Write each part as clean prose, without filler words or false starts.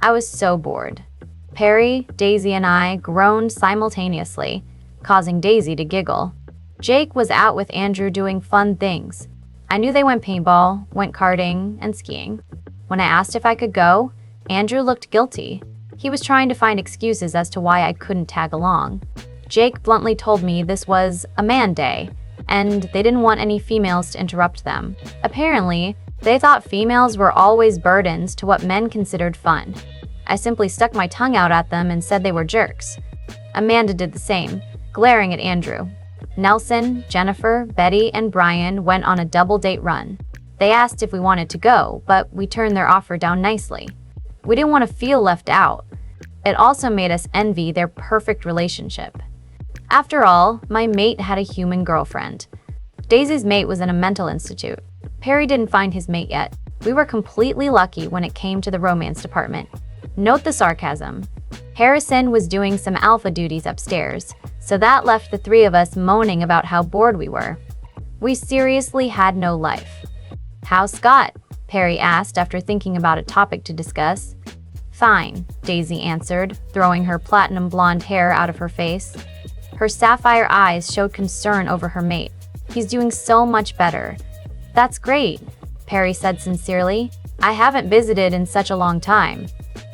I was so bored. Perry, Daisy, and I groaned simultaneously, causing Daisy to giggle. Jake was out with Andrew doing fun things. I knew they went paintball, went karting, and skiing. When I asked if I could go, Andrew looked guilty. He was trying to find excuses as to why I couldn't tag along. Jake bluntly told me this was a man day, and they didn't want any females to interrupt them. Apparently, they thought females were always burdens to what men considered fun. I simply stuck my tongue out at them and said they were jerks. Amanda did the same, glaring at Andrew. Nelson, Jennifer, Betty, and Brian went on a double-date run. They asked if we wanted to go, but we turned their offer down nicely. We didn't want to feel left out. It also made us envy their perfect relationship. After all, my mate had a human girlfriend. Daisy's mate was in a mental institute. Perry didn't find his mate yet. We were completely lucky when it came to the romance department. Note the sarcasm. Harrison was doing some alpha duties upstairs, so that left the three of us moaning about how bored we were. We seriously had no life. "How's Scott?" Perry asked after thinking about a topic to discuss. "Fine," Daisy answered, throwing her platinum blonde hair out of her face. Her sapphire eyes showed concern over her mate. "He's doing so much better." "That's great," Perry said sincerely. "I haven't visited in such a long time."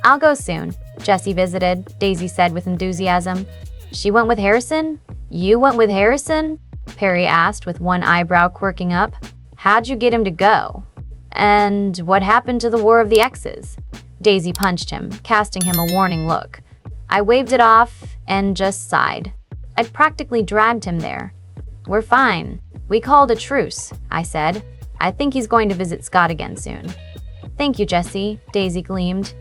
"I'll go soon." Jessie visited, Daisy said with enthusiasm. "She went with Harrison?" "You went with Harrison?" Perry asked with one eyebrow quirking up. "How'd you get him to go?" "And what happened to the War of the Exes?" Daisy punched him, casting him a warning look. I waved it off and just sighed. I'd practically dragged him there. "We're fine. We called a truce," I said. "I think he's going to visit Scott again soon." "Thank you, Jessie," Daisy gleamed.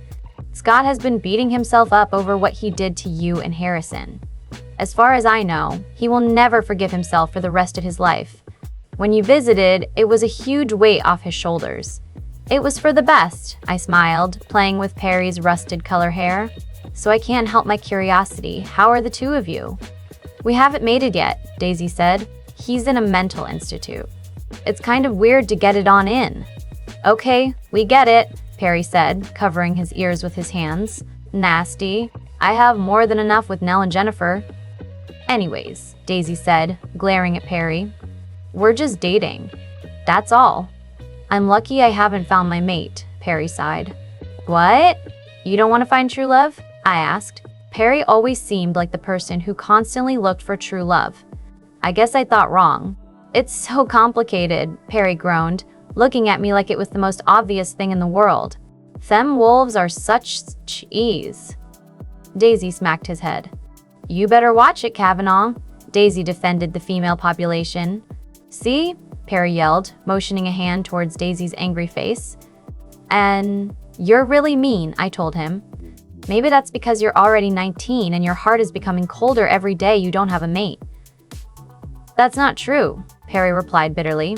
"Scott has been beating himself up over what he did to you and Harrison. As far as I know, he will never forgive himself for the rest of his life. When you visited, it was a huge weight off his shoulders." "It was for the best," I smiled, playing with Perry's rusted color hair. "So I can't help my curiosity. How are the two of you?" "We haven't mated yet," Daisy said. "He's in a mental institute. It's kind of weird to get it on in." "Okay, we get it," Perry said, covering his ears with his hands. "Nasty. I have more than enough with Nell and Jennifer." "Anyways," Daisy said, glaring at Perry. "We're just dating. That's all." "I'm lucky I haven't found my mate," Perry sighed. "What? You don't want to find true love?" I asked. Perry always seemed like the person who constantly looked for true love. I guess I thought wrong. "It's so complicated," Perry groaned, looking at me like it was the most obvious thing in the world. "Femme wolves are such cheese." Daisy smacked his head. "You better watch it, Kavanaugh." Daisy defended the female population. "See?" Perry yelled, motioning a hand towards Daisy's angry face. "And you're really mean," I told him. "Maybe that's because you're already 19 and your heart is becoming colder every day you don't have a mate." "That's not true," Perry replied bitterly.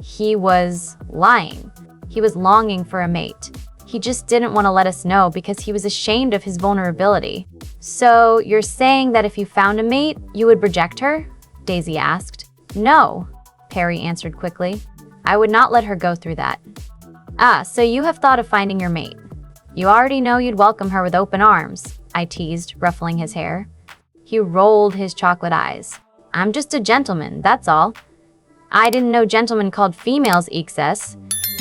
He was lying. He was longing for a mate. He just didn't want to let us know because he was ashamed of his vulnerability. "So you're saying that if you found a mate, you would reject her?" Daisy asked. "No," Perry answered quickly. "I would not let her go through that." "Ah, so you have thought of finding your mate. You already know you'd welcome her with open arms," I teased, ruffling his hair. He rolled his chocolate eyes. "I'm just a gentleman, that's all." "I didn't know gentlemen called females excess,"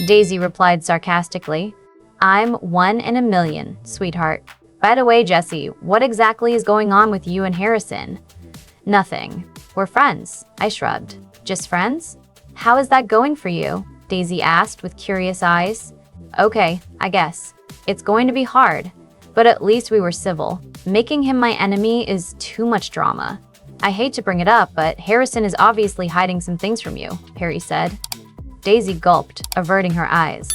Daisy replied sarcastically. "I'm 1 in a million, sweetheart. By the way, Jessie, what exactly is going on with you and Harrison?" "Nothing. We're friends," I shrugged. "Just friends? How is that going for you?" Daisy asked with curious eyes. "Okay, I guess. It's going to be hard, but at least we were civil. Making him my enemy is too much drama. I hate to bring it up, but Harrison is obviously hiding some things from you," Perry said. Daisy gulped, averting her eyes.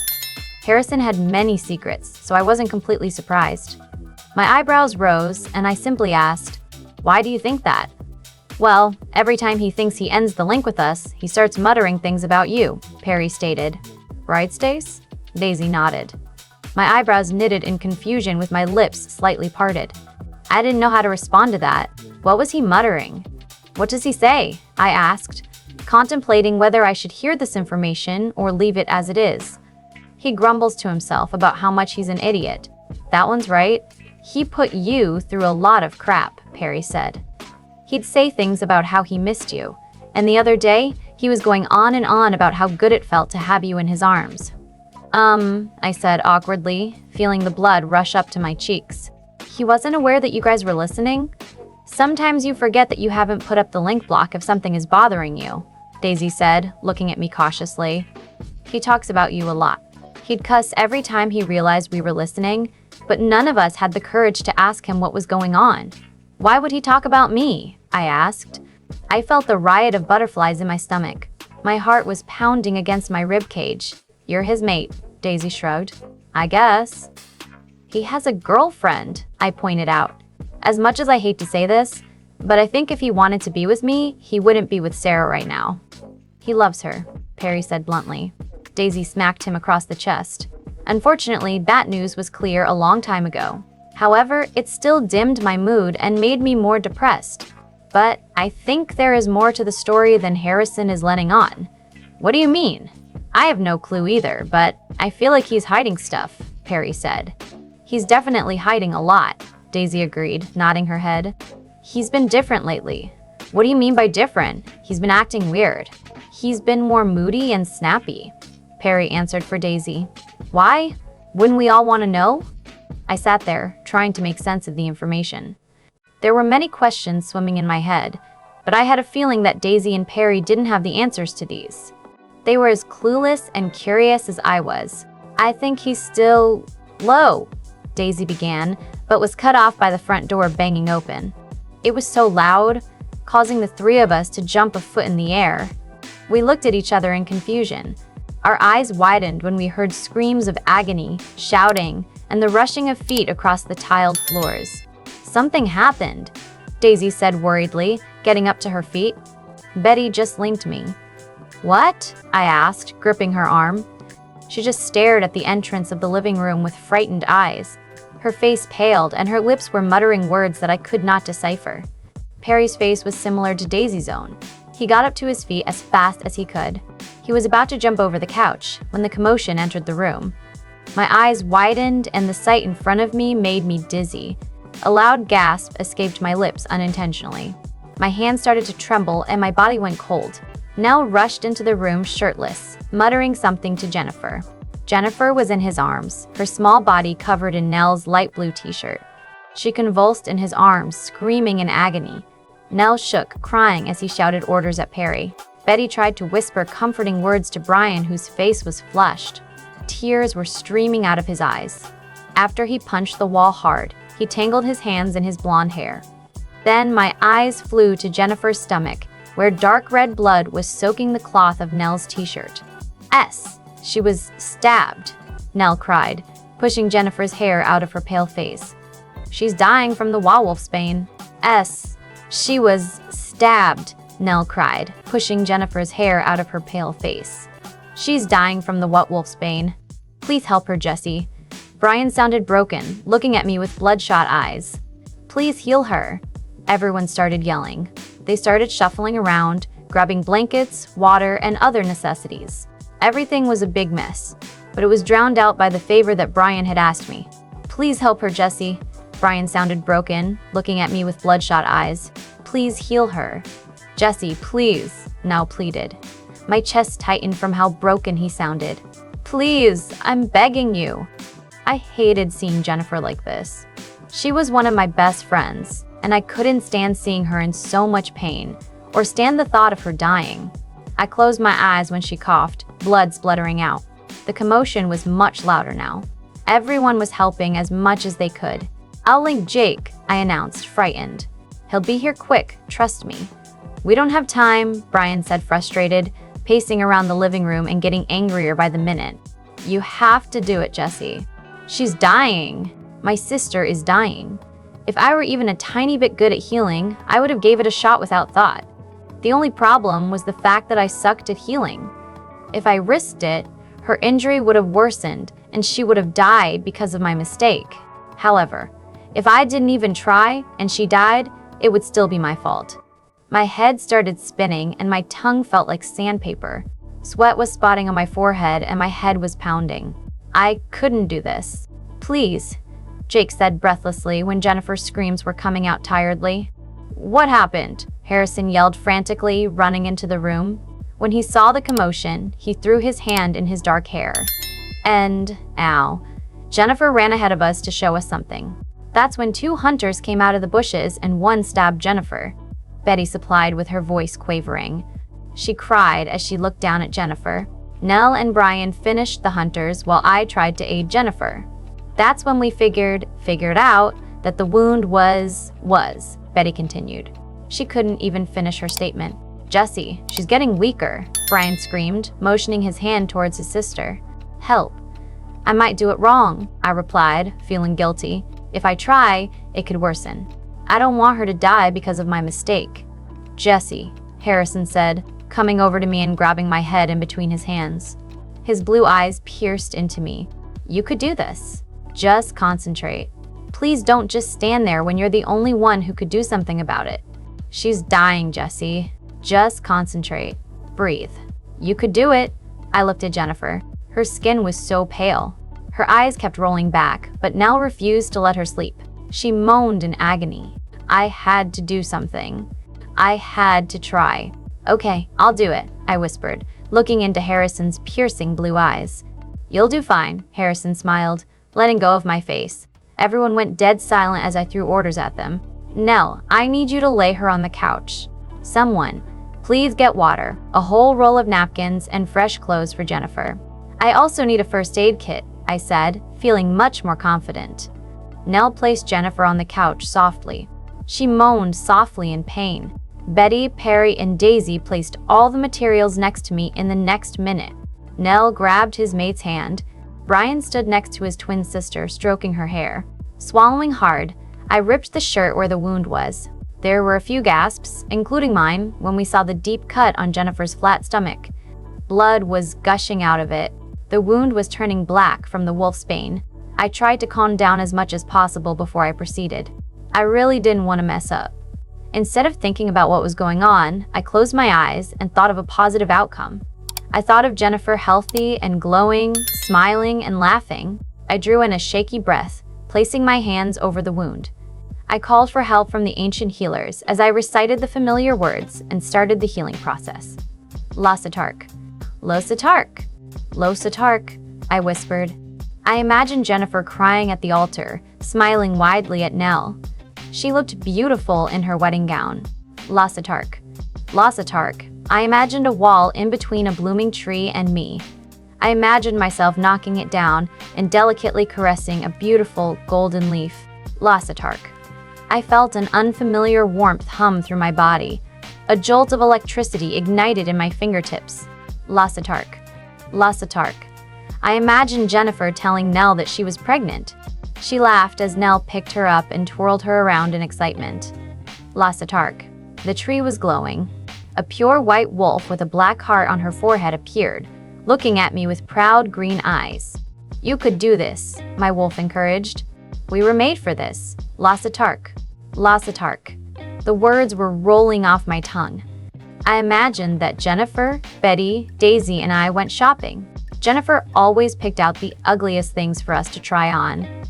Harrison had many secrets, so I wasn't completely surprised. My eyebrows rose, and I simply asked, "Why do you think that?" "Well, every time he thinks he ends the link with us, he starts muttering things about you," Perry stated. "Right, Stace?" Daisy nodded. My eyebrows knitted in confusion with my lips slightly parted. I didn't know how to respond to that. What was he muttering? "What does he say?" I asked, contemplating whether I should hear this information or leave it as it is. "He grumbles to himself about how much he's an idiot," That one's right. He put you through a lot of crap, Perry said. He'd say things about how he missed you, and the other day, he was going on and on about how good it felt to have you in his arms. I said awkwardly, feeling the blood rush up to my cheeks. He wasn't aware that you guys were listening? Sometimes you forget that you haven't put up the link block if something is bothering you, Daisy said, looking at me cautiously. He talks about you a lot. He'd cuss every time he realized we were listening, but none of us had the courage to ask him what was going on. Why would he talk about me? I asked. I felt the riot of butterflies in my stomach. My heart was pounding against my ribcage. You're his mate, Daisy shrugged. I guess. He has a girlfriend, I pointed out. As much as I hate to say this, but I think if he wanted to be with me, he wouldn't be with Sarah right now. He loves her, Perry said bluntly. Daisy smacked him across the chest. Unfortunately, that news was clear a long time ago. However, it still dimmed my mood and made me more depressed. But I think there is more to the story than Harrison is letting on. What do you mean? I have no clue either, but I feel like he's hiding stuff, Perry said. He's definitely hiding a lot, Daisy agreed, nodding her head. He's been different lately. What do you mean by different? He's been acting weird. He's been more moody and snappy, Perry answered for Daisy. Why? Wouldn't we all want to know? I sat there, trying to make sense of the information. There were many questions swimming in my head, but I had a feeling that Daisy and Perry didn't have the answers to these. They were as clueless and curious as I was. I think he's still low, Daisy began, but was cut off by the front door banging open. It was so loud, causing the three of us to jump a foot in the air. We looked at each other in confusion. Our eyes widened when we heard screams of agony, shouting, and the rushing of feet across the tiled floors. Something happened, Daisy said worriedly, getting up to her feet. Betty just linked me. What? I asked, gripping her arm. She just stared at the entrance of the living room with frightened eyes. Her face paled, and her lips were muttering words that I could not decipher. Perry's face was similar to Daisy's own. He got up to his feet as fast as he could. He was about to jump over the couch when the commotion entered the room. My eyes widened, and the sight in front of me made me dizzy. A loud gasp escaped my lips unintentionally. My hands started to tremble, and my body went cold. Nell rushed into the room shirtless, muttering something to Jennifer. Jennifer was in his arms, her small body covered in Nell's light blue t-shirt. She convulsed in his arms, screaming in agony. Nell shook, crying as he shouted orders at Perry. Betty tried to whisper comforting words to Brian, whose face was flushed. Tears were streaming out of his eyes. After he punched the wall hard, he tangled his hands in his blonde hair. Then my eyes flew to Jennifer's stomach, where dark red blood was soaking the cloth of Nell's t-shirt. She was stabbed, Nell cried, pushing Jennifer's hair out of her pale face. She's dying from the Werewolf's bane. She was stabbed, Nell cried, pushing Jennifer's hair out of her pale face. She's dying from the Werewolf's bane. Please help her, Jesse. Brian sounded broken, looking at me with bloodshot eyes. Please heal her. Everyone started yelling. They started shuffling around, grabbing blankets, water, and other necessities. Everything was a big mess, but it was drowned out by the favor that Brian had asked me. Please help her, Jesse. Brian sounded broken, looking at me with bloodshot eyes. Please heal her. Jesse, please, Nell pleaded. My chest tightened from how broken he sounded. Please, I'm begging you. I hated seeing Jennifer like this. She was one of my best friends, and I couldn't stand seeing her in so much pain, or stand the thought of her dying. I closed my eyes when she coughed, blood spluttering out. The commotion was much louder now. Everyone was helping as much as they could. I'll link Jake, I announced, frightened. He'll be here quick, trust me. We don't have time, Brian said, frustrated, pacing around the living room and getting angrier by the minute. You have to do it, Jesse. She's dying. My sister is dying. If I were even a tiny bit good at healing, I would have gave it a shot without thought. The only problem was the fact that I sucked at healing. If I risked it, her injury would have worsened and she would have died because of my mistake. However, if I didn't even try and she died, it would still be my fault. My head started spinning and my tongue felt like sandpaper. Sweat was spotting on my forehead and my head was pounding. I couldn't do this. Please, Jake said breathlessly when Jennifer's screams were coming out tiredly. What happened? Harrison yelled frantically, running into the room. When he saw the commotion, he threw his hand in his dark hair. And, ow, Jennifer ran ahead of us to show us something. That's when 2 hunters came out of the bushes and one stabbed Jennifer, Betty supplied with her voice quavering. She cried as she looked down at Jennifer. Nell and Brian finished the hunters while I tried to aid Jennifer. That's when we figured out that the wound was, Betty continued. She couldn't even finish her statement. Jesse, she's getting weaker, Brian screamed, motioning his hand towards his sister. Help. I might do it wrong, I replied, feeling guilty. If I try, it could worsen. I don't want her to die because of my mistake. Jesse, Harrison said, coming over to me and grabbing my head in between his hands. His blue eyes pierced into me. You could do this. Just concentrate. Please don't just stand there when you're the only one who could do something about it. She's dying, Jesse. Just concentrate. Breathe. You could do it. I looked at Jennifer. Her skin was so pale. Her eyes kept rolling back, but Nell refused to let her sleep. She moaned in agony. I had to do something. I had to try. Okay, I'll do it, I whispered, looking into Harrison's piercing blue eyes. You'll do fine, Harrison smiled, letting go of my face. Everyone went dead silent as I threw orders at them. Nell, I need you to lay her on the couch. Someone, please get water, a whole roll of napkins, and fresh clothes for Jennifer. I also need a first aid kit, I said, feeling much more confident. Nell placed Jennifer on the couch softly. She moaned softly in pain. Betty, Perry, and Daisy placed all the materials next to me in the next minute. Nell grabbed his mate's hand. Brian stood next to his twin sister, stroking her hair. Swallowing hard, I ripped the shirt where the wound was. There were a few gasps, including mine, when we saw the deep cut on Jennifer's flat stomach. Blood was gushing out of it. The wound was turning black from the wolf's bane. I tried to calm down as much as possible before I proceeded. I really didn't want to mess up. Instead of thinking about what was going on, I closed my eyes and thought of a positive outcome. I thought of Jennifer healthy and glowing, smiling and laughing. I drew in a shaky breath, placing my hands over the wound. I called for help from the ancient healers as I recited the familiar words and started the healing process. Losatark. Losatark. Losatark, I whispered. I imagined Jennifer crying at the altar, smiling widely at Nell. She looked beautiful in her wedding gown. Losatark. Losatark. I imagined a wall in between a blooming tree and me. I imagined myself knocking it down and delicately caressing a beautiful golden leaf. Losatark. I felt an unfamiliar warmth hum through my body. A jolt of electricity ignited in my fingertips. Losatark. Losatark. I imagined Jennifer telling Nell that she was pregnant. She laughed as Nell picked her up and twirled her around in excitement. Losatark. The tree was glowing. A pure white wolf with a black heart on her forehead appeared, looking at me with proud green eyes. You could do this, my wolf encouraged. We were made for this. Losatark. Losatark. The words were rolling off my tongue. I imagined that Jennifer, Betty, Daisy, and I went shopping. Jennifer always picked out the ugliest things for us to try on.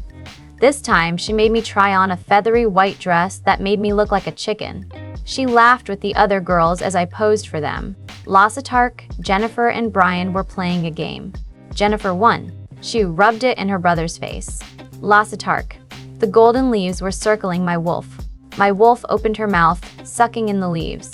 This time, she made me try on a feathery white dress that made me look like a chicken. She laughed with the other girls as I posed for them. Losatark, Jennifer, and Brian were playing a game. Jennifer won. She rubbed it in her brother's face. Losatark. The golden leaves were circling my wolf. My wolf opened her mouth, sucking in the leaves.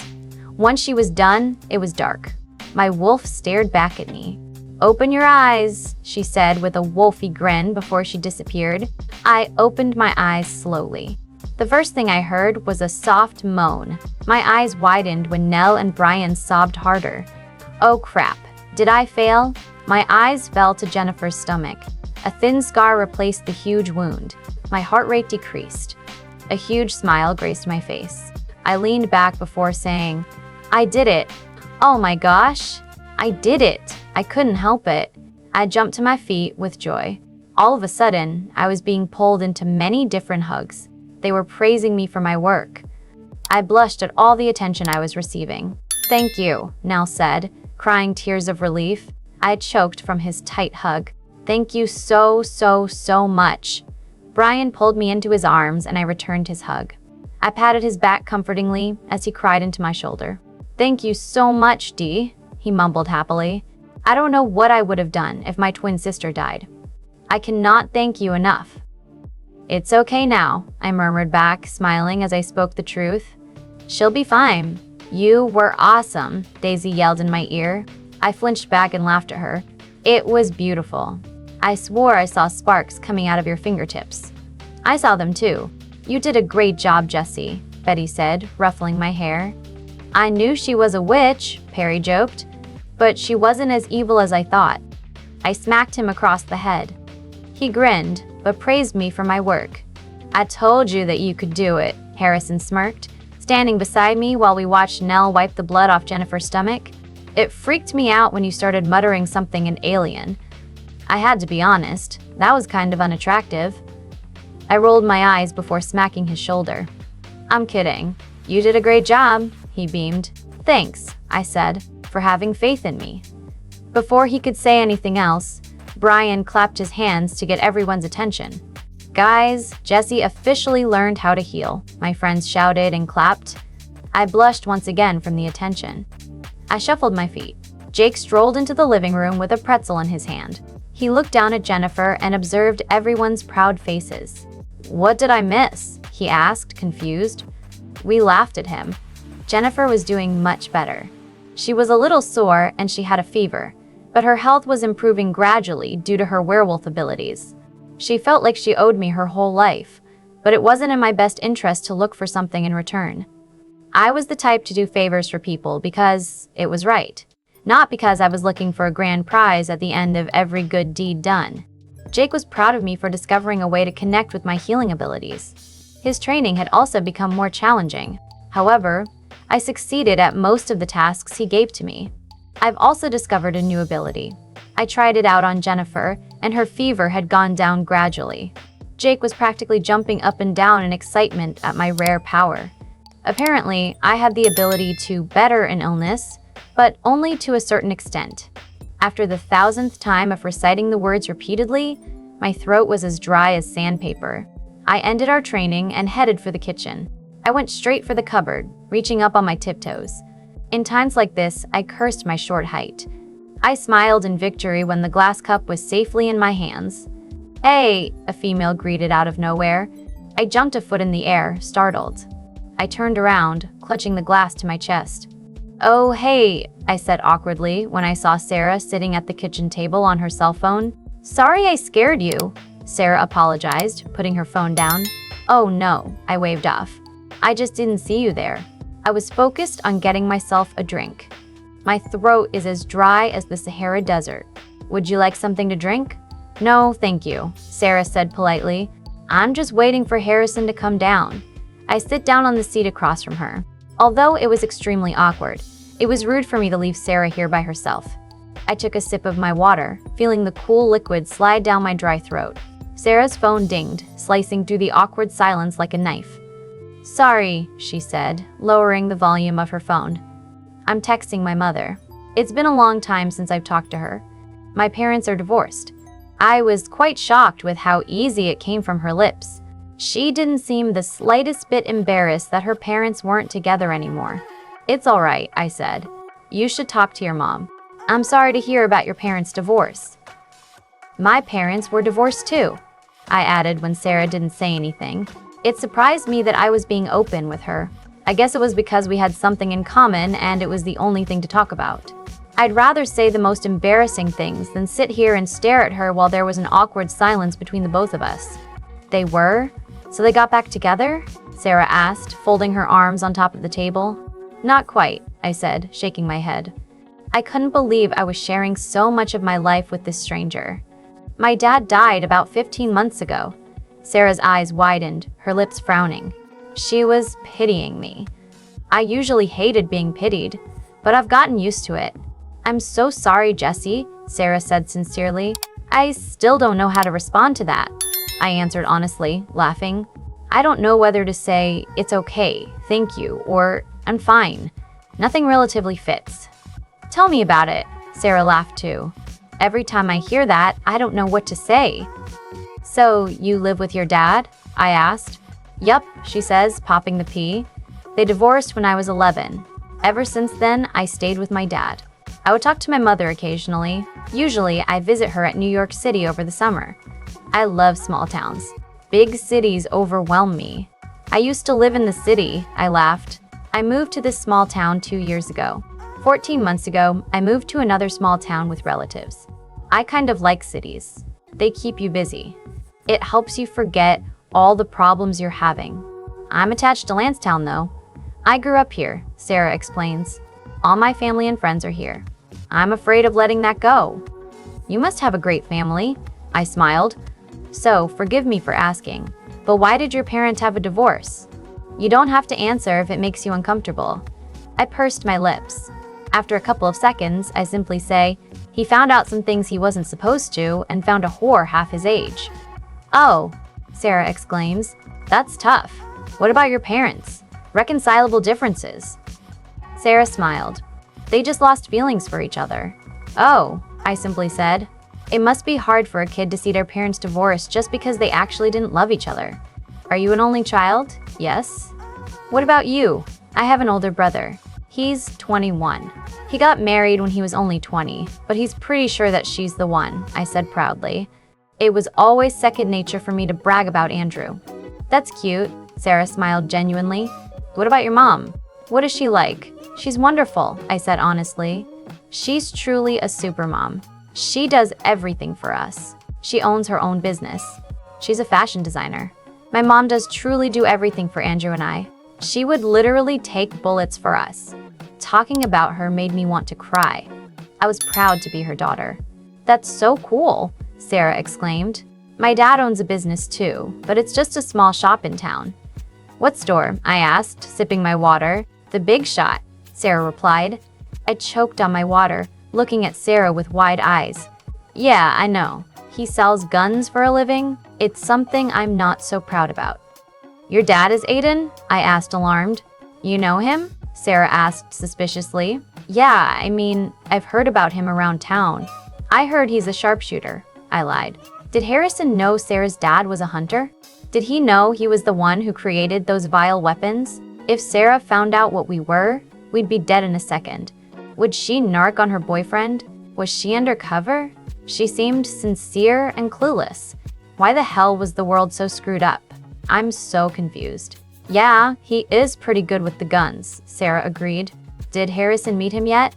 Once she was done, it was dark. My wolf stared back at me. Open your eyes, she said with a wolfy grin before she disappeared. I opened my eyes slowly. The first thing I heard was a soft moan. My eyes widened when Nell and Brian sobbed harder. Oh crap, did I fail? My eyes fell to Jennifer's stomach. A thin scar replaced the huge wound. My heart rate decreased. A huge smile graced my face. I leaned back before saying, I did it. Oh my gosh, I did it. I couldn't help it. I jumped to my feet with joy. All of a sudden, I was being pulled into many different hugs. They were praising me for my work. I blushed at all the attention I was receiving. Thank you, Nell said, crying tears of relief. I choked from his tight hug. Thank you so much. Brian pulled me into his arms and I returned his hug. I patted his back comfortingly as he cried into my shoulder. "Thank you so much, Dee," he mumbled happily. "I don't know what I would have done if my twin sister died. I cannot thank you enough." "It's okay now," I murmured back, smiling as I spoke the truth. "She'll be fine." "You were awesome," Daisy yelled in my ear. I flinched back and laughed at her. "It was beautiful. I swore I saw sparks coming out of your fingertips." "I saw them too. You did a great job, Jessie," Betty said, ruffling my hair. "I knew she was a witch," Perry joked, "but she wasn't as evil as I thought." I smacked him across the head. He grinned, but praised me for my work. "I told you that you could do it," Harrison smirked, standing beside me while we watched Nell wipe the blood off Jennifer's stomach. "It freaked me out when you started muttering something in alien. I had to be honest, that was kind of unattractive." I rolled my eyes before smacking his shoulder. "I'm kidding. You did a great job," he beamed. "Thanks," I said, "for having faith in me." Before he could say anything else, Brian clapped his hands to get everyone's attention. "Guys, Jessie officially learned how to heal," my friends shouted and clapped. I blushed once again from the attention. I shuffled my feet. Jake strolled into the living room with a pretzel in his hand. He looked down at Jennifer and observed everyone's proud faces. "What did I miss?" he asked, confused. We laughed at him. Jennifer was doing much better. She was a little sore and she had a fever, but her health was improving gradually due to her werewolf abilities. She felt like she owed me her whole life, but it wasn't in my best interest to look for something in return. I was the type to do favors for people because it was right, not because I was looking for a grand prize at the end of every good deed done. Jake was proud of me for discovering a way to connect with my healing abilities. His training had also become more challenging. However, I succeeded at most of the tasks he gave to me. I've also discovered a new ability. I tried it out on Jennifer, and her fever had gone down gradually. Jake was practically jumping up and down in excitement at my rare power. Apparently, I had the ability to better an illness, but only to a certain extent. After the 1,000th time of reciting the words repeatedly, my throat was as dry as sandpaper. I ended our training and headed for the kitchen. I went straight for the cupboard, reaching up on my tiptoes. In times like this, I cursed my short height. I smiled in victory when the glass cup was safely in my hands. "Hey," a female greeted out of nowhere. I jumped a foot in the air, startled. I turned around, clutching the glass to my chest. "Oh, hey," I said awkwardly when I saw Sarah sitting at the kitchen table on her cell phone. "Sorry I scared you," Sarah apologized, putting her phone down. "Oh no," I waved off. "I just didn't see you there. I was focused on getting myself a drink. My throat is as dry as the Sahara Desert. Would you like something to drink?" "No, thank you," Sarah said politely. "I'm just waiting for Harrison to come down." I sit down on the seat across from her. Although it was extremely awkward, it was rude for me to leave Sarah here by herself. I took a sip of my water, feeling the cool liquid slide down my dry throat. Sarah's phone dinged, slicing through the awkward silence like a knife. "Sorry," she said, lowering the volume of her phone. "I'm texting my mother. It's been a long time since I've talked to her. My parents are divorced." I was quite shocked with how easy it came from her lips. She didn't seem the slightest bit embarrassed that her parents weren't together anymore. "It's all right," I said. "You should talk to your mom. I'm sorry to hear about your parents' divorce." "My parents were divorced too," I added when Sarah didn't say anything. It surprised me that I was being open with her. I guess it was because we had something in common and it was the only thing to talk about. I'd rather say the most embarrassing things than sit here and stare at her while there was an awkward silence between the both of us. "They were? So they got back together?" Sarah asked, folding her arms on top of the table. "Not quite," I said, shaking my head. I couldn't believe I was sharing so much of my life with this stranger. "My dad died about 15 months ago." Sarah's eyes widened, her lips frowning. She was pitying me. I usually hated being pitied, but I've gotten used to it. "I'm so sorry, Jessie," Sarah said sincerely. "I still don't know how to respond to that," I answered honestly, laughing. I don't know whether to say, "It's okay, thank you," or "I'm fine." Nothing relatively fits. "Tell me about it," Sarah laughed too. "Every time I hear that, I don't know what to say." So, you live with your dad? I asked. Yup, she says, popping the pea. They divorced when I was 11. Ever since then, I stayed with my dad. I would talk to my mother occasionally. Usually, I visit her at New York City over the summer. I love small towns. Big cities overwhelm me. I used to live in the city, I laughed. I moved to this small town 2 years ago. 14 months ago, I moved to another small town with relatives. I kind of like cities. They keep you busy. It helps you forget all the problems you're having. I'm attached to Lansdowne, though. I grew up here, Sarah explains. All my family and friends are here. I'm afraid of letting that go. You must have a great family, I smiled. So, forgive me for asking, but why did your parents have a divorce? You don't have to answer if it makes you uncomfortable. I pursed my lips. After a couple of seconds, I simply say, he found out some things he wasn't supposed to and found a whore half his age. Oh, Sarah exclaims. That's tough. What about your parents? Reconcilable differences. Sarah smiled. They just lost feelings for each other. Oh, I simply said. It must be hard for a kid to see their parents divorce just because they actually didn't love each other. Are you an only child? Yes. What about you? I have an older brother. He's 21. He got married when he was only 20, but he's pretty sure that she's the one, I said proudly. It was always second nature for me to brag about Andrew. That's cute, Sarah smiled genuinely. What about your mom? What is she like? She's wonderful, I said honestly. She's truly a supermom. She does everything for us. She owns her own business. She's a fashion designer. My mom does truly do everything for Andrew and I. She would literally take bullets for us. Talking about her made me want to cry. I was proud to be her daughter. That's so cool, Sarah exclaimed. My dad owns a business too, but it's just a small shop in town. What store? I asked, sipping my water. The Big Shot, Sarah replied. I choked on my water, looking at Sarah with wide eyes. Yeah, I know. He sells guns for a living. It's something I'm not so proud about. Your dad is Aiden? I asked, alarmed. You know him? Sarah asked suspiciously. Yeah, I mean, I've heard about him around town. I heard he's a sharpshooter, I lied. Did Harrison know Sarah's dad was a hunter? Did he know he was the one who created those vile weapons? If Sarah found out what we were, we'd be dead in a second. Would she narc on her boyfriend? Was she undercover? She seemed sincere and clueless. Why the hell was the world so screwed up? I'm so confused. Yeah, he is pretty good with the guns, Sarah agreed. Did Harrison meet him yet?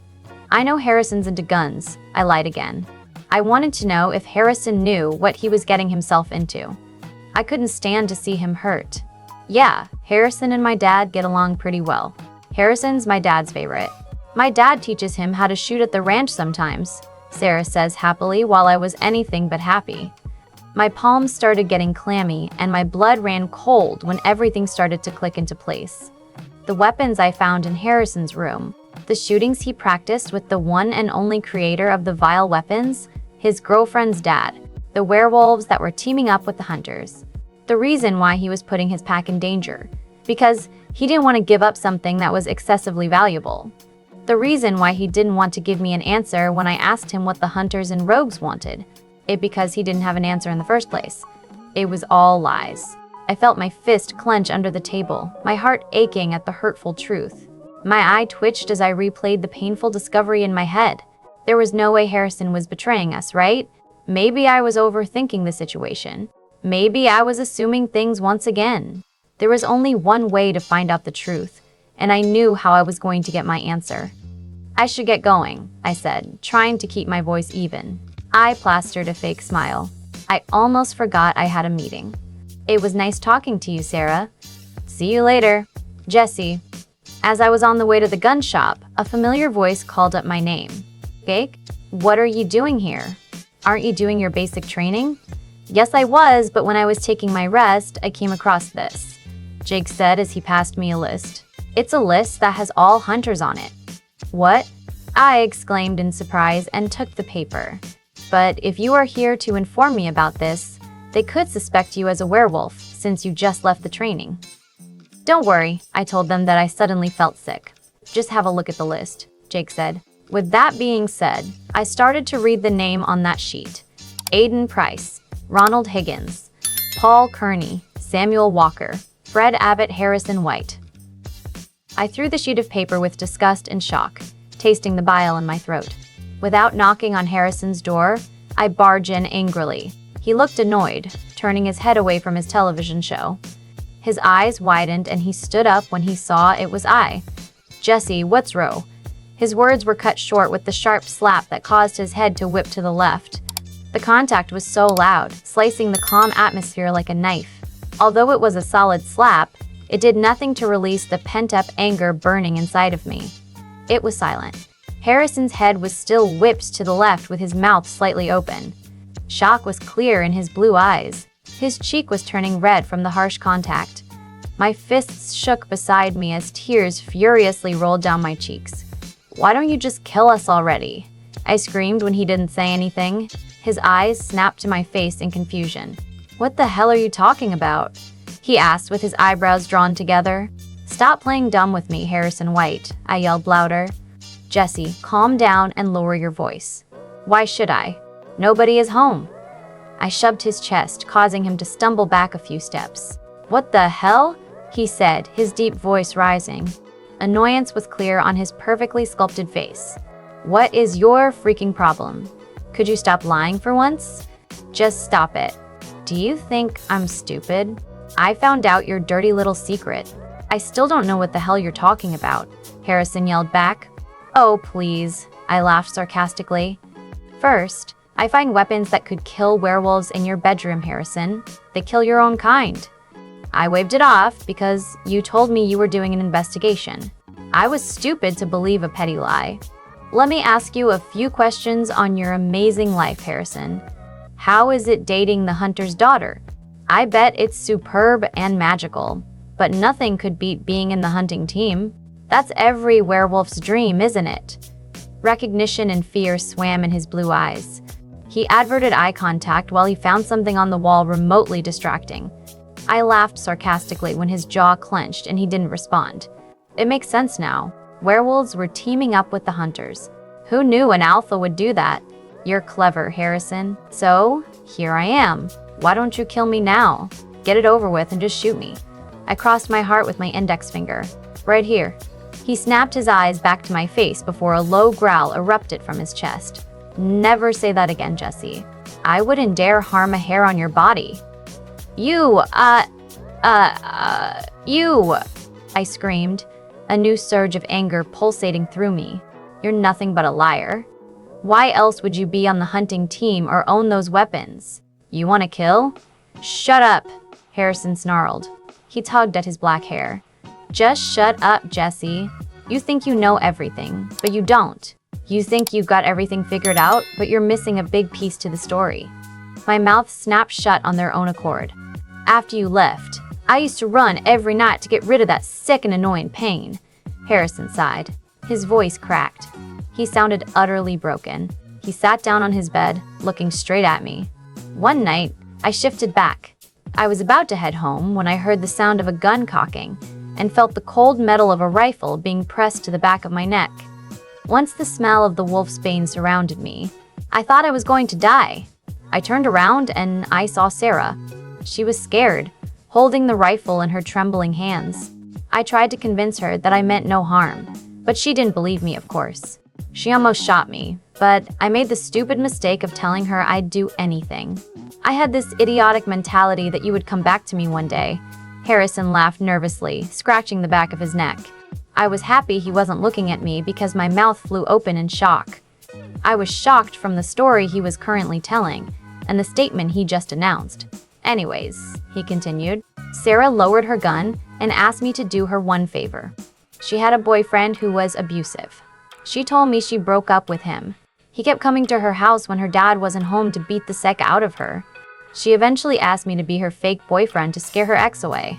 I know Harrison's into guns, I lied again. I wanted to know if Harrison knew what he was getting himself into. I couldn't stand to see him hurt. Yeah, Harrison and my dad get along pretty well. Harrison's my dad's favorite. My dad teaches him how to shoot at the ranch sometimes, Sarah says happily while I was anything but happy. My palms started getting clammy and my blood ran cold when everything started to click into place. The weapons I found in Harrison's room, the shootings he practiced with the one and only creator of the vile weapons, his girlfriend's dad, the werewolves that were teaming up with the hunters. The reason why he was putting his pack in danger, because he didn't want to give up something that was excessively valuable. The reason why he didn't want to give me an answer when I asked him what the hunters and rogues wanted, it because he didn't have an answer in the first place. It was all lies. I felt my fist clench under the table, my heart aching at the hurtful truth. My eye twitched as I replayed the painful discovery in my head. There was no way Harrison was betraying us, right? Maybe I was overthinking the situation. Maybe I was assuming things once again. There was only one way to find out the truth, and I knew how I was going to get my answer. I should get going, I said, trying to keep my voice even. I plastered a fake smile. I almost forgot I had a meeting. It was nice talking to you, Sarah. See you later. Jesse. As I was on the way to the gun shop, a familiar voice called up my name. Jake, what are you doing here? Aren't you doing your basic training? Yes, I was, but when I was taking my rest, I came across this. Jake said as he passed me a list. It's a list that has all hunters on it. What? I exclaimed in surprise and took the paper. But if you are here to inform me about this, they could suspect you as a werewolf since you just left the training. Don't worry, I told them that I suddenly felt sick. Just have a look at the list, Jake said. With that being said, I started to read the name on that sheet. Aiden Price, Ronald Higgins, Paul Kearney, Samuel Walker, Fred Abbott, Harrison White. I threw the sheet of paper with disgust and shock, tasting the bile in my throat. Without knocking on Harrison's door, I barge in angrily. He looked annoyed, turning his head away from his television show. His eyes widened and he stood up when he saw it was I. "Jesse, what's wrong?" His words were cut short with the sharp slap that caused his head to whip to the left. The contact was so loud, slicing the calm atmosphere like a knife. Although it was a solid slap, it did nothing to release the pent-up anger burning inside of me. It was silent. Harrison's head was still whipped to the left with his mouth slightly open. Shock was clear in his blue eyes. His cheek was turning red from the harsh contact. My fists shook beside me as tears furiously rolled down my cheeks. "Why don't you just kill us already?" I screamed when he didn't say anything. His eyes snapped to my face in confusion. "What the hell are you talking about?" he asked with his eyebrows drawn together. "Stop playing dumb with me, Harrison White," I yelled louder. "Jesse, calm down and lower your voice." "Why should I? Nobody is home." I shoved his chest, causing him to stumble back a few steps. "What the hell?" he said, his deep voice rising. Annoyance was clear on his perfectly sculpted face. "What is your freaking problem? Could you stop lying for once? Just stop it. Do you think I'm stupid? I found out your dirty little secret." "I still don't know what the hell you're talking about," Harrison yelled back. "Oh, please," I laughed sarcastically. "First, I find weapons that could kill werewolves in your bedroom, Harrison. They kill your own kind." I waved it off because you told me you were doing an investigation. I was stupid to believe a petty lie. "Let me ask you a few questions on your amazing life, Harrison. How is it dating the hunter's daughter? I bet it's superb and magical, but nothing could beat being in the hunting team. That's every werewolf's dream, isn't it?" Recognition and fear swam in his blue eyes. He averted eye contact while he found something on the wall remotely distracting. I laughed sarcastically when his jaw clenched and he didn't respond. It makes sense now. Werewolves were teaming up with the hunters. Who knew an alpha would do that? "You're clever, Harrison. So, here I am. Why don't you kill me now? Get it over with and just shoot me." I crossed my heart with my index finger. "Right here." He snapped his eyes back to my face before a low growl erupted from his chest. "Never say that again, Jesse. I wouldn't dare harm a hair on your body." You, I screamed, a new surge of anger pulsating through me. "You're nothing but a liar. Why else would you be on the hunting team or own those weapons? You want to kill?" "Shut up," Harrison snarled. He tugged at his black hair. "Just shut up, Jesse. You think you know everything, but you don't. You think you've got everything figured out, but you're missing a big piece to the story." My mouth snapped shut on their own accord. "After you left, I used to run every night to get rid of that sick and annoying pain." Harrison sighed. His voice cracked. He sounded utterly broken. He sat down on his bed, looking straight at me. One night, I shifted back. I was about to head home when I heard the sound of a gun cocking and felt the cold metal of a rifle being pressed to the back of my neck. Once the smell of the wolf's bane surrounded me, I thought I was going to die. I turned around and I saw Sarah. She was scared, holding the rifle in her trembling hands. I tried to convince her that I meant no harm, but she didn't believe me, of course. She almost shot me, but I made the stupid mistake of telling her I'd do anything. I had this idiotic mentality that you would come back to me one day. Harrison laughed nervously, scratching the back of his neck. I was happy he wasn't looking at me because my mouth flew open in shock. I was shocked from the story he was currently telling and the statement he just announced. "Anyways," he continued, "Sarah lowered her gun and asked me to do her one favor. She had a boyfriend who was abusive. She told me she broke up with him. He kept coming to her house when her dad wasn't home to beat the heck out of her. She eventually asked me to be her fake boyfriend to scare her ex away.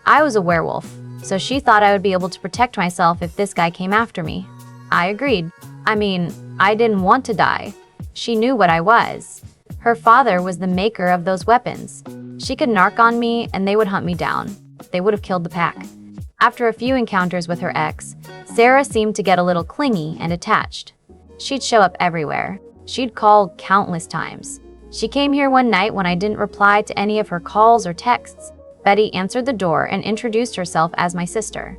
I was a werewolf, so she thought I would be able to protect myself if this guy came after me. I agreed. I mean, I didn't want to die. She knew what I was. Her father was the maker of those weapons. She could narc on me and they would hunt me down. They would have killed the pack." After a few encounters with her ex, Sarah seemed to get a little clingy and attached. She'd show up everywhere. She'd call countless times. She came here one night when I didn't reply to any of her calls or texts. Betty answered the door and introduced herself as my sister.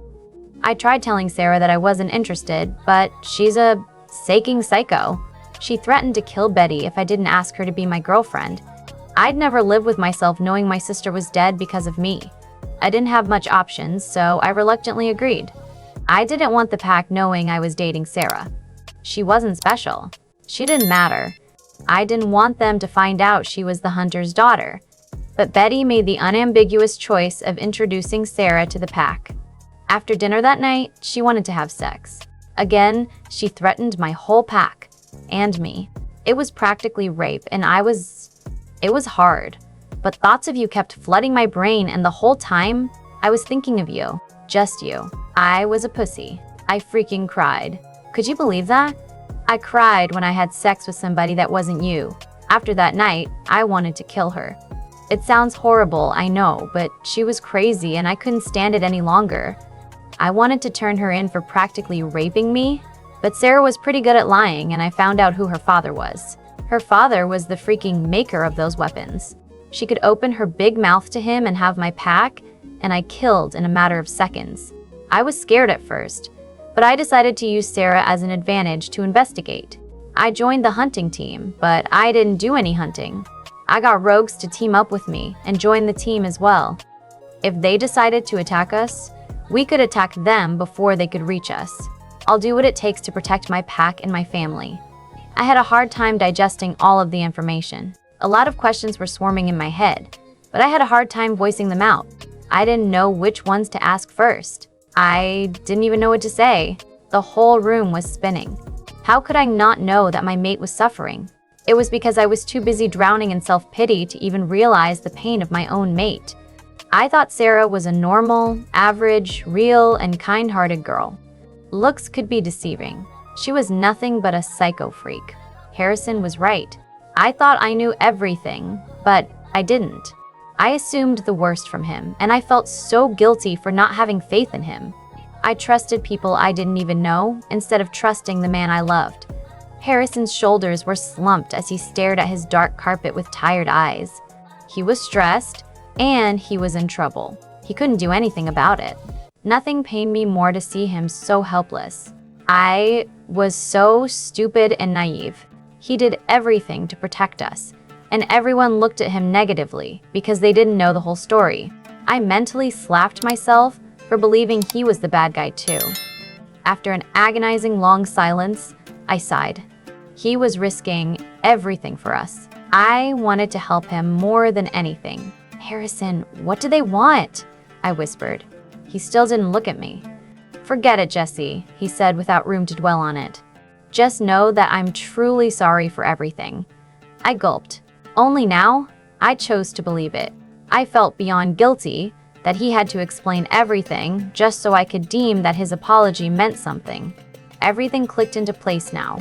I tried telling Sarah that I wasn't interested, but she's a saking psycho. She threatened to kill Betty if I didn't ask her to be my girlfriend. I'd never live with myself knowing my sister was dead because of me. I didn't have much options, so I reluctantly agreed. I didn't want the pack knowing I was dating Sarah. She wasn't special. She didn't matter. I didn't want them to find out she was the hunter's daughter. But Betty made the unambiguous choice of introducing Sarah to the pack. After dinner that night, she wanted to have sex. Again, she threatened my whole pack. And me. It was practically rape, and it was hard. But thoughts of you kept flooding my brain, and the whole time, I was thinking of you. Just you. I was a pussy. I freaking cried. Could you believe that? I cried when I had sex with somebody that wasn't you. After that night, I wanted to kill her. It sounds horrible, I know, but she was crazy and I couldn't stand it any longer. I wanted to turn her in for practically raping me, but Sarah was pretty good at lying and I found out who her father was. Her father was the freaking maker of those weapons. She could open her big mouth to him and have my pack, and I killed in a matter of seconds. I was scared at first, but I decided to use Sarah as an advantage to investigate. I joined the hunting team, but I didn't do any hunting. I got rogues to team up with me and join the team as well. If they decided to attack us, we could attack them before they could reach us. I'll do what it takes to protect my pack and my family. I had a hard time digesting all of the information. A lot of questions were swarming in my head, but I had a hard time voicing them out. I didn't know which ones to ask first. I didn't even know what to say. The whole room was spinning. How could I not know that my mate was suffering? It was because I was too busy drowning in self-pity to even realize the pain of my own mate. I thought Sarah was a normal, average, real, and kind-hearted girl. Looks could be deceiving. She was nothing but a psycho freak. Harrison was right. I thought I knew everything, but I didn't. I assumed the worst from him, and I felt so guilty for not having faith in him. I trusted people I didn't even know instead of trusting the man I loved. Harrison's shoulders were slumped as he stared at his dark carpet with tired eyes. He was stressed, and he was in trouble. He couldn't do anything about it. Nothing pained me more to see him so helpless. I was so stupid and naive. He did everything to protect us, and everyone looked at him negatively because they didn't know the whole story. I mentally slapped myself for believing he was the bad guy too. After an agonizing long silence, I sighed. He was risking everything for us. I wanted to help him more than anything. "Harrison, what do they want?" I whispered. He still didn't look at me. "Forget it, Jesse," he said without room to dwell on it. "Just know that I'm truly sorry for everything." I gulped. Only now, I chose to believe it. I felt beyond guilty that he had to explain everything just so I could deem that his apology meant something. Everything clicked into place now.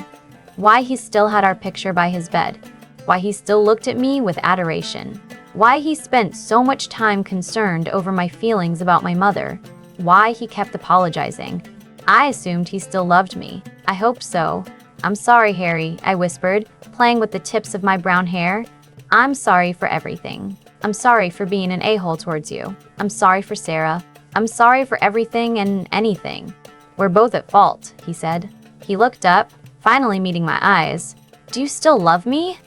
Why he still had our picture by his bed. Why he still looked at me with adoration. Why he spent so much time concerned over my feelings about my mother. Why he kept apologizing. I assumed he still loved me. I hoped so. "I'm sorry, Harry," I whispered, playing with the tips of my brown hair. "I'm sorry for everything. I'm sorry for being an a-hole towards you. I'm sorry for Sarah. I'm sorry for everything and anything. We're both at fault," he said. He looked up, finally meeting my eyes. "Do you still love me?"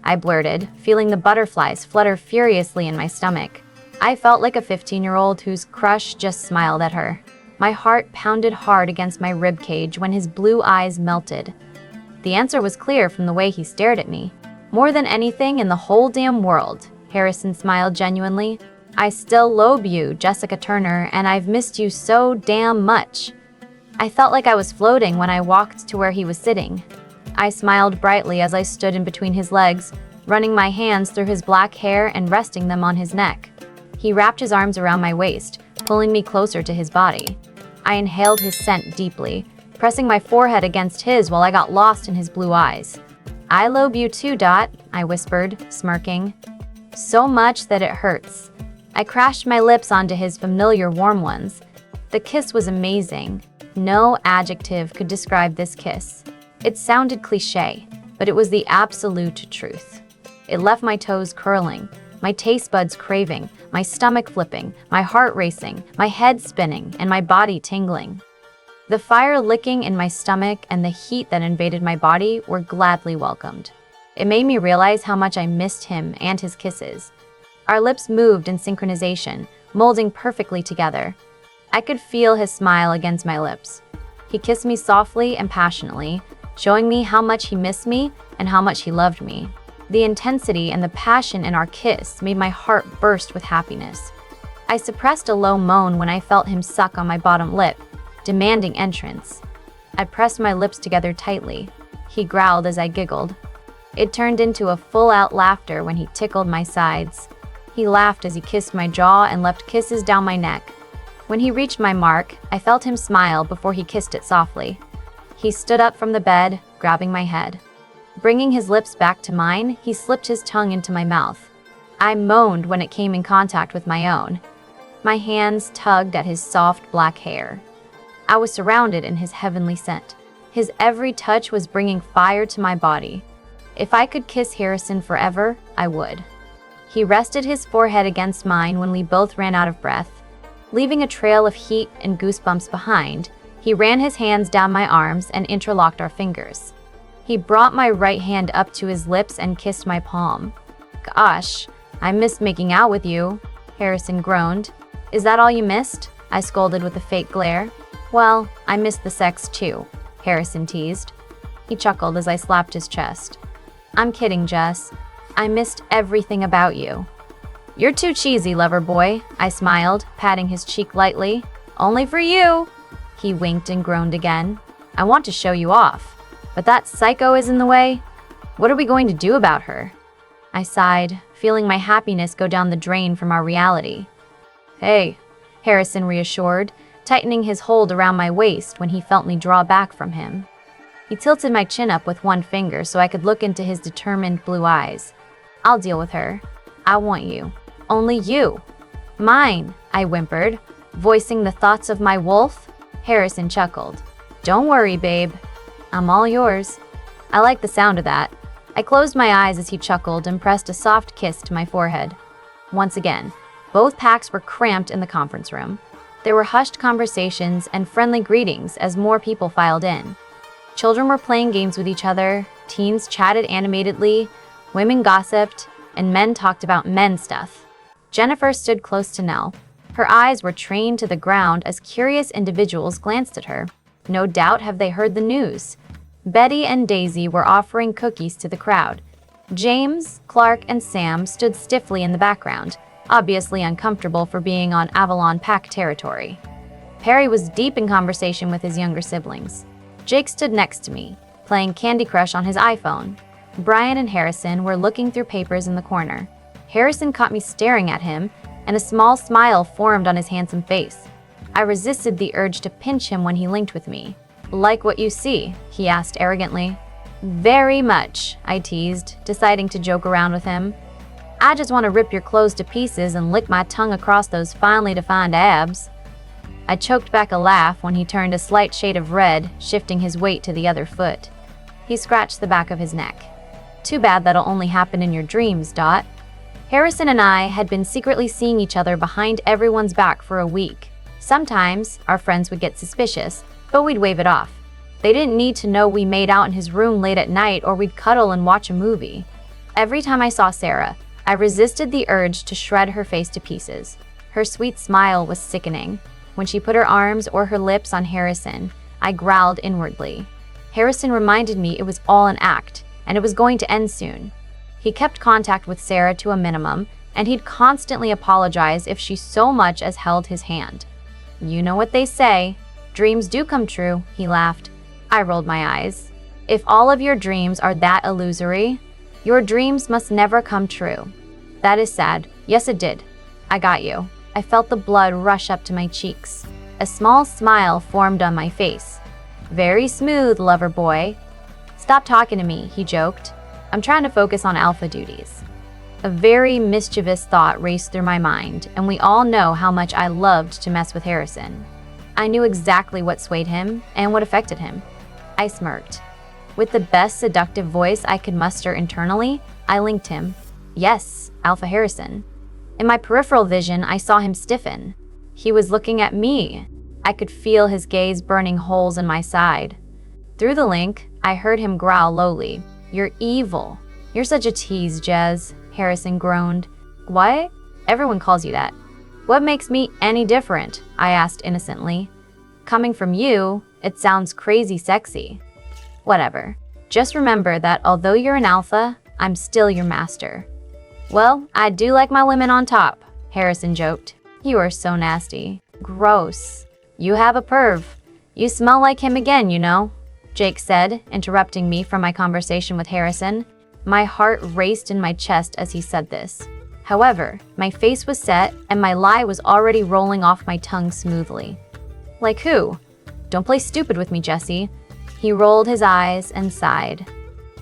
I blurted, feeling the butterflies flutter furiously in my stomach. I felt like a 15-year-old whose crush just smiled at her. My heart pounded hard against my ribcage when his blue eyes melted. The answer was clear from the way he stared at me. "More than anything in the whole damn world," Harrison smiled genuinely. "I still lobe you, Jessica Turner, and I've missed you so damn much." I felt like I was floating when I walked to where he was sitting. I smiled brightly as I stood in between his legs, running my hands through his black hair and resting them on his neck. He wrapped his arms around my waist, pulling me closer to his body. I inhaled his scent deeply, pressing my forehead against his while I got lost in his blue eyes. "I lobe you too, Dot," I whispered, smirking. "So much that it hurts." I crashed my lips onto his familiar warm ones. The kiss was amazing. No adjective could describe this kiss. It sounded cliché, but it was the absolute truth. It left my toes curling, my taste buds craving, my stomach flipping, my heart racing, my head spinning, and my body tingling. The fire licking in my stomach and the heat that invaded my body were gladly welcomed. It made me realize how much I missed him and his kisses. Our lips moved in synchronization, molding perfectly together. I could feel his smile against my lips. He kissed me softly and passionately, showing me how much he missed me and how much he loved me. The intensity and the passion in our kiss made my heart burst with happiness. I suppressed a low moan when I felt him suck on my bottom lip, demanding entrance. I pressed my lips together tightly. He growled as I giggled. It turned into a full-out laughter when he tickled my sides. He laughed as he kissed my jaw and left kisses down my neck. When he reached my mark, I felt him smile before he kissed it softly. He stood up from the bed, grabbing my head. Bringing his lips back to mine, he slipped his tongue into my mouth. I moaned when it came in contact with my own. My hands tugged at his soft black hair. I was surrounded in his heavenly scent. His every touch was bringing fire to my body. If I could kiss Harrison forever, I would. He rested his forehead against mine when we both ran out of breath. Leaving a trail of heat and goosebumps behind, he ran his hands down my arms and interlocked our fingers. He brought my right hand up to his lips and kissed my palm. "Gosh, I missed making out with you," Harrison groaned. "Is that all you missed?" I scolded with a fake glare. "Well, I missed the sex too," Harrison teased. He chuckled as I slapped his chest. "I'm kidding, Jess. I missed everything about you." "You're too cheesy, lover boy," I smiled, patting his cheek lightly. "Only for you." He winked and groaned again. "I want to show you off. But that psycho is in the way. What are we going to do about her?" I sighed, feeling my happiness go down the drain from our reality. "Hey," Harrison reassured, tightening his hold around my waist when he felt me draw back from him. He tilted my chin up with one finger so I could look into his determined blue eyes. "I'll deal with her. I want you. Only you." "Mine," I whimpered, voicing the thoughts of my wolf. Harrison chuckled. "Don't worry, babe. I'm all yours." I liked the sound of that. I closed my eyes as he chuckled and pressed a soft kiss to my forehead. Once again, both packs were cramped in the conference room. There were hushed conversations and friendly greetings as more people filed in. Children were playing games with each other, teens chatted animatedly, women gossiped, and men talked about men stuff. Jennifer stood close to Nell. Her eyes were trained to the ground as curious individuals glanced at her. No doubt have they heard the news. Betty and Daisy were offering cookies to the crowd. James, Clark, and Sam stood stiffly in the background, obviously uncomfortable for being on Avalon Pack territory. Perry was deep in conversation with his younger siblings. Jake stood next to me, playing Candy Crush on his iPhone. Brian and Harrison were looking through papers in the corner. Harrison caught me staring at him, and a small smile formed on his handsome face. I resisted the urge to pinch him when he linked with me. "Like what you see?" he asked arrogantly. "Very much," I teased, deciding to joke around with him. "I just want to rip your clothes to pieces and lick my tongue across those finely defined abs." I choked back a laugh when he turned a slight shade of red, shifting his weight to the other foot. He scratched the back of his neck. "Too bad that'll only happen in your dreams, Dot." Harrison and I had been secretly seeing each other behind everyone's back for a week. Sometimes, our friends would get suspicious, but we'd wave it off. They didn't need to know we made out in his room late at night or we'd cuddle and watch a movie. Every time I saw Sarah, I resisted the urge to shred her face to pieces. Her sweet smile was sickening. When she put her arms or her lips on Harrison, I growled inwardly. Harrison reminded me it was all an act, and it was going to end soon. He kept contact with Sarah to a minimum, and he'd constantly apologize if she so much as held his hand. "You know what they say. Dreams do come true," he laughed. I rolled my eyes. "If all of your dreams are that illusory, your dreams must never come true." "That is sad. Yes, it did. I got you." I felt the blood rush up to my cheeks. A small smile formed on my face. "Very smooth, lover boy." "Stop talking to me," he joked. "I'm trying to focus on alpha duties." A very mischievous thought raced through my mind, and we all know how much I loved to mess with Harrison. I knew exactly what swayed him and what affected him. I smirked. With the best seductive voice I could muster internally, I linked him. Yes, Alpha Harrison. In my peripheral vision, I saw him stiffen. He was looking at me. I could feel his gaze burning holes in my side. Through the link, I heard him growl lowly. You're evil. You're such a tease, Jez, Harrison groaned. What? Everyone calls you that. What makes me any different? I asked innocently. Coming from you, it sounds crazy sexy. Whatever. Just remember that although you're an alpha, I'm still your master. Well, I do like my women on top, Harrison joked. You are so nasty. Gross. You have a perv. You smell like him again, you know, Jake said, interrupting me from my conversation with Harrison. My heart raced in my chest as he said this. However, my face was set and my lie was already rolling off my tongue smoothly. Like who? Don't play stupid with me, Jesse. He rolled his eyes and sighed.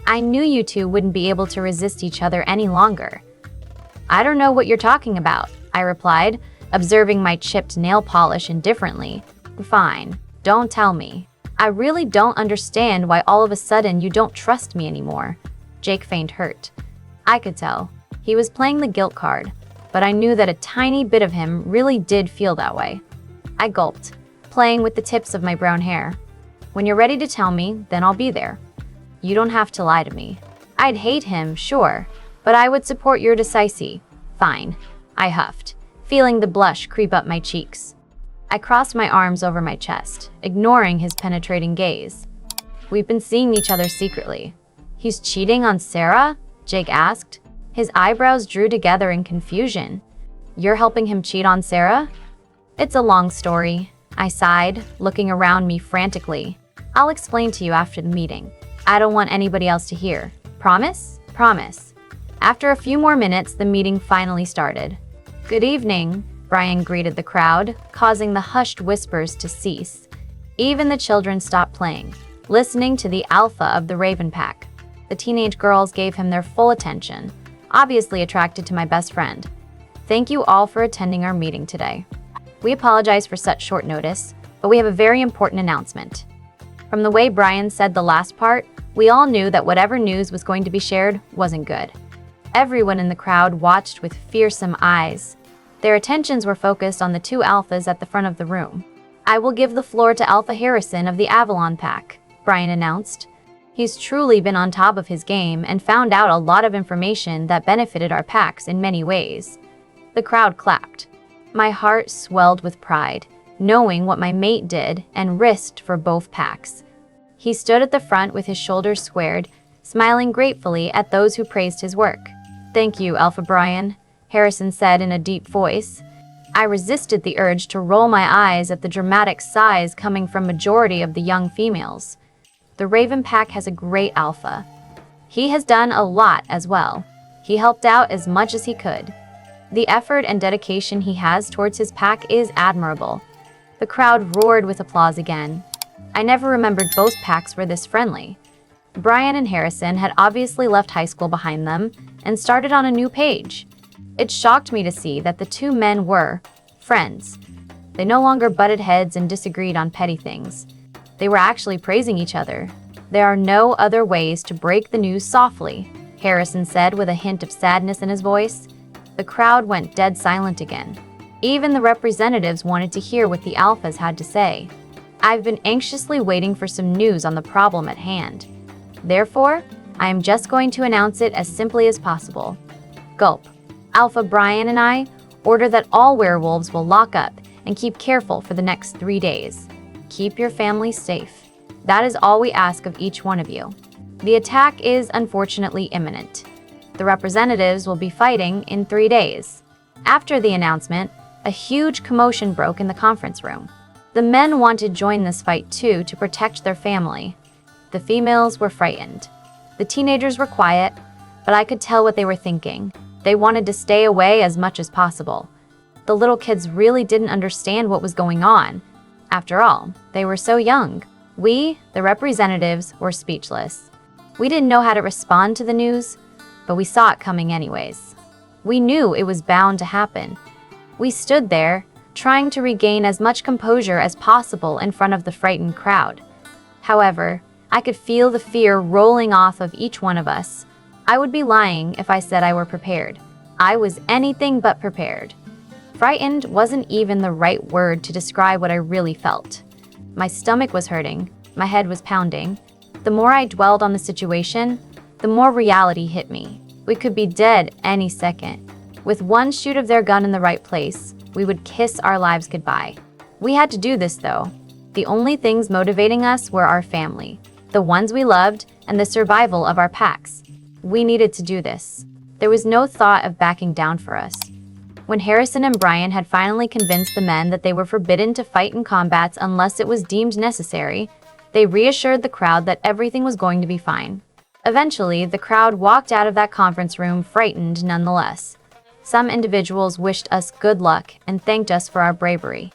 I knew you two wouldn't be able to resist each other any longer. I don't know what you're talking about, I replied, observing my chipped nail polish indifferently. Fine, don't tell me. I really don't understand why all of a sudden you don't trust me anymore. Jake feigned hurt. I could tell. He was playing the guilt card, but I knew that a tiny bit of him really did feel that way. I gulped, playing with the tips of my brown hair. When you're ready to tell me, then I'll be there. You don't have to lie to me. I'd hate him, sure, but I would support your decisive. Fine, I huffed, feeling the blush creep up my cheeks. I crossed my arms over my chest, ignoring his penetrating gaze. We've been seeing each other secretly. He's cheating on Sarah? Jake asked. His eyebrows drew together in confusion. You're helping him cheat on Sarah? It's a long story, I sighed, looking around me frantically. I'll explain to you after the meeting. I don't want anybody else to hear. Promise? Promise. After a few more minutes, the meeting finally started. Good evening, Brian greeted the crowd, causing the hushed whispers to cease. Even the children stopped playing, listening to the alpha of the Raven Pack. The teenage girls gave him their full attention, obviously attracted to my best friend. Thank you all for attending our meeting today. We apologize for such short notice, but we have a very important announcement. From the way Brian said the last part, we all knew that whatever news was going to be shared wasn't good. Everyone in the crowd watched with fearsome eyes. Their attentions were focused on the two alphas at the front of the room. I will give the floor to Alpha Harrison of the Avalon Pack, Brian announced. He's truly been on top of his game and found out a lot of information that benefited our packs in many ways. The crowd clapped. My heart swelled with pride, knowing what my mate did and risked for both packs. He stood at the front with his shoulders squared, smiling gratefully at those who praised his work. Thank you, Alpha Brian, Harrison said in a deep voice. I resisted the urge to roll my eyes at the dramatic sighs coming from majority of the young females. The Raven Pack has a great alpha. He has done a lot as well. He helped out as much as he could. The effort and dedication he has towards his pack is admirable. The crowd roared with applause again. I never remembered both packs were this friendly. Brian and Harrison had obviously left high school behind them and started on a new page. It shocked me to see that the two men were friends. They no longer butted heads and disagreed on petty things. They were actually praising each other. There are no other ways to break the news softly, Harrison said with a hint of sadness in his voice. The crowd went dead silent again. Even the representatives wanted to hear what the alphas had to say. I've been anxiously waiting for some news on the problem at hand. Therefore, I am just going to announce it as simply as possible. Gulp. Alpha Brian and I order that all werewolves will lock up and keep careful for the next 3 days. Keep your family safe. That is all we ask of each one of you. The attack is unfortunately imminent. The representatives will be fighting in 3 days. After the announcement, a huge commotion broke in the conference room. The men wanted to join this fight too to protect their family. The females were frightened. The teenagers were quiet, but I could tell what they were thinking. They wanted to stay away as much as possible. The little kids really didn't understand what was going on. After all, they were so young. We, the representatives, were speechless. We didn't know how to respond to the news, but we saw it coming anyways. We knew it was bound to happen. We stood there, trying to regain as much composure as possible in front of the frightened crowd. However, I could feel the fear rolling off of each one of us. I would be lying if I said I were prepared. I was anything but prepared. Frightened wasn't even the right word to describe what I really felt. My stomach was hurting, my head was pounding. The more I dwelled on the situation, the more reality hit me. We could be dead any second. With one shoot of their gun in the right place, we would kiss our lives goodbye. We had to do this though. The only things motivating us were our family, the ones we loved, and the survival of our packs. We needed to do this. There was no thought of backing down for us. When Harrison and Brian had finally convinced the men that they were forbidden to fight in combats unless it was deemed necessary, they reassured the crowd that everything was going to be fine. Eventually, the crowd walked out of that conference room frightened nonetheless. Some individuals wished us good luck and thanked us for our bravery.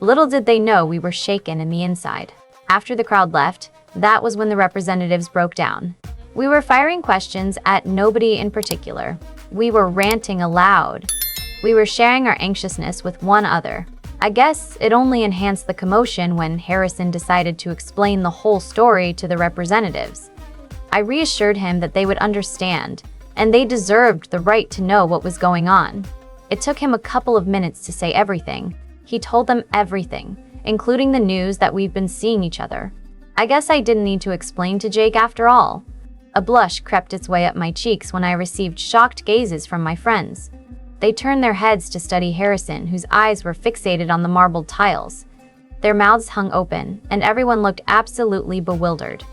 Little did they know we were shaken in the inside. After the crowd left, that was when the representatives broke down. We were firing questions at nobody in particular. We were ranting aloud. We were sharing our anxiousness with one another. I guess it only enhanced the commotion when Harrison decided to explain the whole story to the representatives. I reassured him that they would understand, and they deserved the right to know what was going on. It took him a couple of minutes to say everything. He told them everything, including the news that we've been seeing each other. I guess I didn't need to explain to Jake after all. A blush crept its way up my cheeks when I received shocked gazes from my friends. They turned their heads to study Harrison, whose eyes were fixated on the marbled tiles. Their mouths hung open, and everyone looked absolutely bewildered.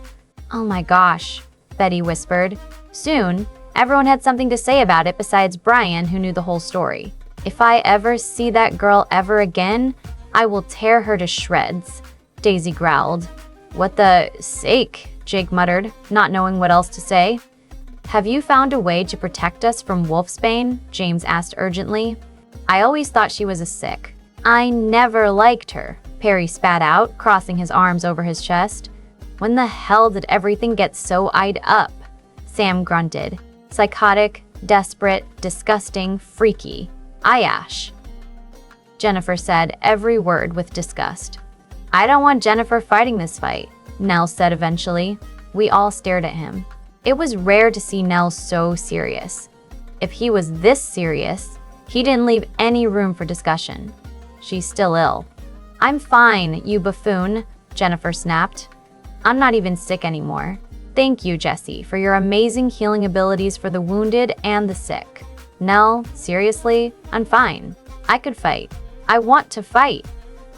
"Oh my gosh," Betty whispered. Soon, everyone had something to say about it besides Brian, who knew the whole story. "If I ever see that girl ever again, I will tear her to shreds," Daisy growled. "What the sake?" Jake muttered, not knowing what else to say. "Have you found a way to protect us from Wolfsbane?" James asked urgently. "I always thought she was a sick." "I never liked her," Perry spat out, crossing his arms over his chest. "When the hell did everything get so eyed up?" Sam grunted. "Psychotic, desperate, disgusting, freaky. Ayash." Jennifer said every word with disgust. "I don't want Jennifer fighting this fight," Nell said eventually. We all stared at him. It was rare to see Nell so serious. If he was this serious, he didn't leave any room for discussion. "She's still ill." "I'm fine, you buffoon," Jennifer snapped. "I'm not even sick anymore. Thank you, Jesse, for your amazing healing abilities for the wounded and the sick." "Nell, seriously, I'm fine. I could fight. I want to fight."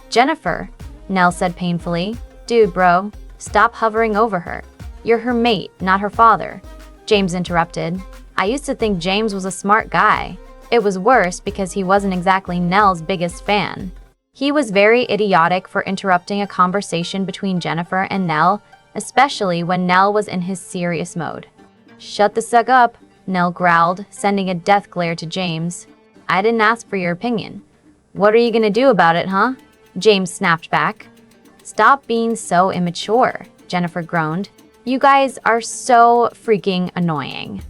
"Jennifer," Nell said painfully. "Dude, bro, stop hovering over her. You're her mate, not her father." James interrupted. "I used to think James was a smart guy. It was worse because he wasn't exactly Nell's biggest fan." He was very idiotic for interrupting a conversation between Jennifer and Nell, especially when Nell was in his serious mode. "Shut the suck up," Nell growled, sending a death glare to James. "I didn't ask for your opinion. What are you gonna do about it, huh?" James snapped back. "Stop being so immature," Jennifer groaned. "You guys are so freaking annoying."